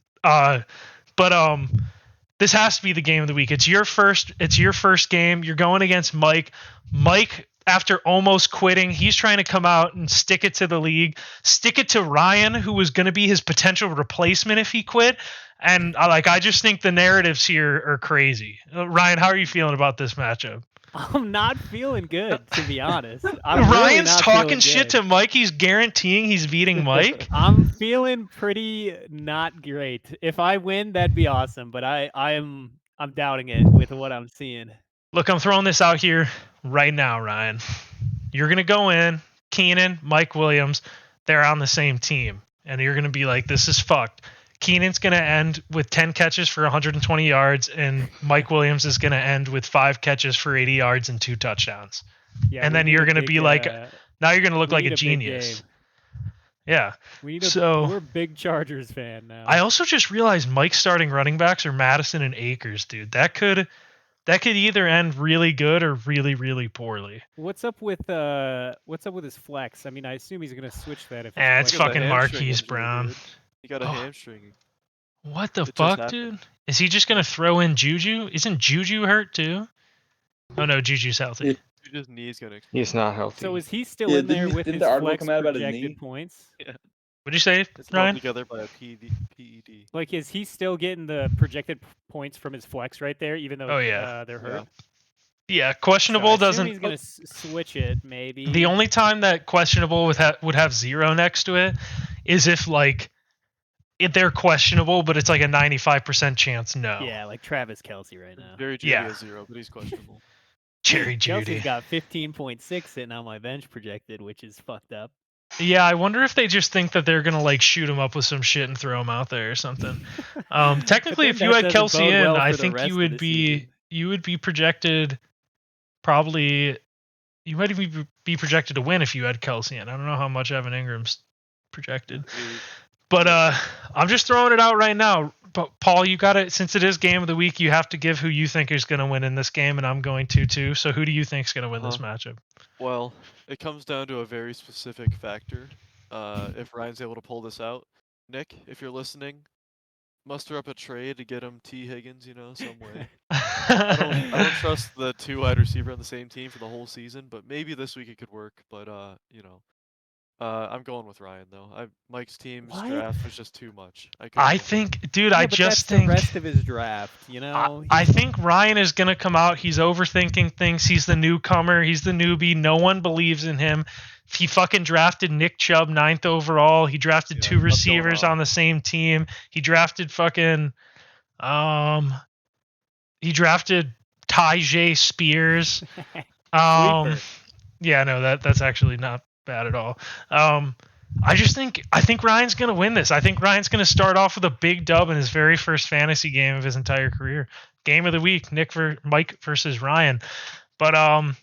This has to be the game of the week. It's your first game. You're going against Mike. Mike, after almost quitting, he's trying to come out and stick it to the league. Stick it to Ryan, who was going to be his potential replacement if he quit. And I just think the narratives here are crazy. Ryan, how are you feeling about this matchup? I'm not feeling good, to be honest. I'm Ryan's really not talking feeling shit good. to Mike. He's guaranteeing he's beating Mike. I'm feeling pretty not great. If I win, that'd be awesome. But I'm doubting it with what I'm seeing. Look, I'm throwing this out here right now, Ryan. You're going to go in, Keenan, Mike Williams, they're on the same team. And you're going to be like, this is fucked. Keenan's going to end with 10 catches for 120 yards, and Mike Williams is going to end with 5 catches for 80 yards and 2 touchdowns. Yeah, And we then need you're a going to big, be like, now you're going to look we like need a big genius. game. Yeah. We need So- we're a big Chargers fan now. I also just realized Mike's starting running backs are Madison and Akers, dude. That could either end really good or really, really poorly. What's up with his flex? I mean, I assume he's gonna switch that if It's flex. He got a fucking hamstring Marquise injury, Brown. dude. He got a Oh. hamstring. What the It just fuck, happened. dude? Is he just gonna throw in Juju? Isn't Juju hurt too? Oh no, Juju's healthy. Yeah. Juju's knee's gonna explode. He's not healthy. So is he still Yeah, in there didn't with the his article flex come out about his projected knee? points? What'd you say, It's held Ryan? together by a PED. Like, is he still getting the projected points from his flex right there, even though Oh, yeah. they're hurt? Yeah, So I questionable assume doesn't. he's gonna switch it, maybe. The only time that questionable would have 0 next to it is if like they're questionable, but it's like a 95% chance no. Yeah, like Travis Kelce right now. Jerry Judy Yeah. has 0, but he's questionable. Jerry Judy. Kelsey's got 15.6 sitting on my bench projected, which is fucked up. Yeah, I wonder if they just think that they're gonna like shoot him up with some shit and throw him out there or something. Technically, if you had Kelsey in, I think you would be projected probably. You might even be projected to win if you had Kelsey in. I don't know how much Evan Ingram's projected, but I'm just throwing it out right now. But Paul, you got it. Since it is game of the week, you have to give who you think is going to win in this game, and I'm going to too. So who do you think is going to win this matchup? Well, it comes down to a very specific factor. If Ryan's able to pull this out, Nick, if you're listening, muster up a trade to get him T. Higgins, some way. I don't trust the 2 wide receiver on the same team for the whole season, but maybe this week it could work. But I'm going with Ryan though. Mike's team's draft was just too much. I think, dude, Yeah, I but just that's think the rest of his draft. I think Ryan is gonna come out. He's overthinking things. He's the newcomer. He's the newbie. No one believes in him. He fucking drafted Nick Chubb 9th overall. He drafted 2 receivers on the same team. He drafted fucking he drafted Tyjae Spears. Yeah, no, that's actually not bad at all. I think Ryan's gonna win this. I think Ryan's gonna start off with a big dub in his very first fantasy game of his entire career. Game of the week, Mike versus Ryan. But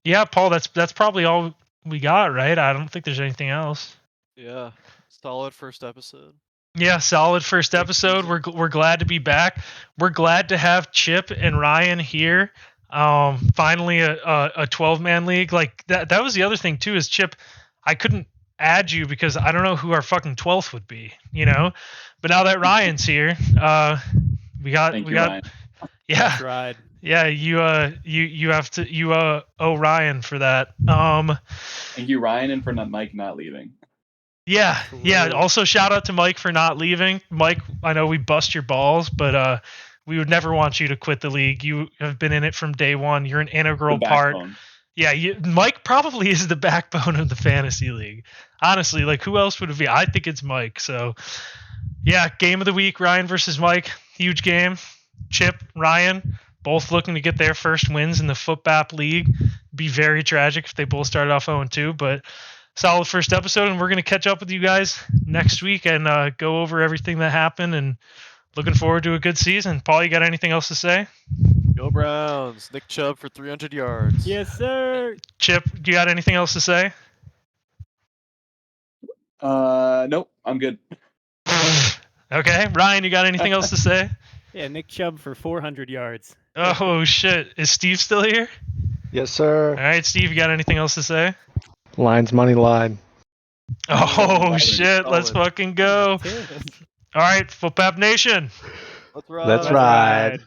yeah, Paul, that's probably all we got, right? I don't think there's anything else. Yeah, solid first episode. Yeah, solid first episode. We're glad to be back. We're glad to have Chip and Ryan here. Finally a 12-man league. Like that was the other thing too, is Chip, I couldn't add you because I don't know who our fucking 12th would be, But now that Ryan's here, we got Ryan. Yeah. That's right. Yeah, you owe Ryan for that. Thank you, Ryan, and for Mike not leaving. Yeah. Also, shout out to Mike for not leaving. Mike, I know we bust your balls, but we would never want you to quit the league. You have been in it from day one. You're an integral part. Yeah, Mike probably is the backbone of the fantasy league. Honestly, like who else would it be? I think it's Mike. So, yeah, game of the week, Ryan versus Mike. Huge game. Chip, Ryan, both looking to get their first wins in the Footbap league. Be very tragic if they both started off 0-2, but solid first episode, and we're going to catch up with you guys next week and go over everything that happened, and looking forward to a good season. Paul, you got anything else to say? Go Browns. Nick Chubb for 300 yards. Yes, sir. Chip, do you got anything else to say? Nope, I'm good. Okay. Ryan, you got anything else to say? Yeah, Nick Chubb for 400 yards. Oh, shit. Is Steve still here? Yes, sir. All right, Steve, you got anything else to say? Line's money line. Oh, shit. Let's fucking go. All right, Footbap Nation. Let's ride. Let's ride.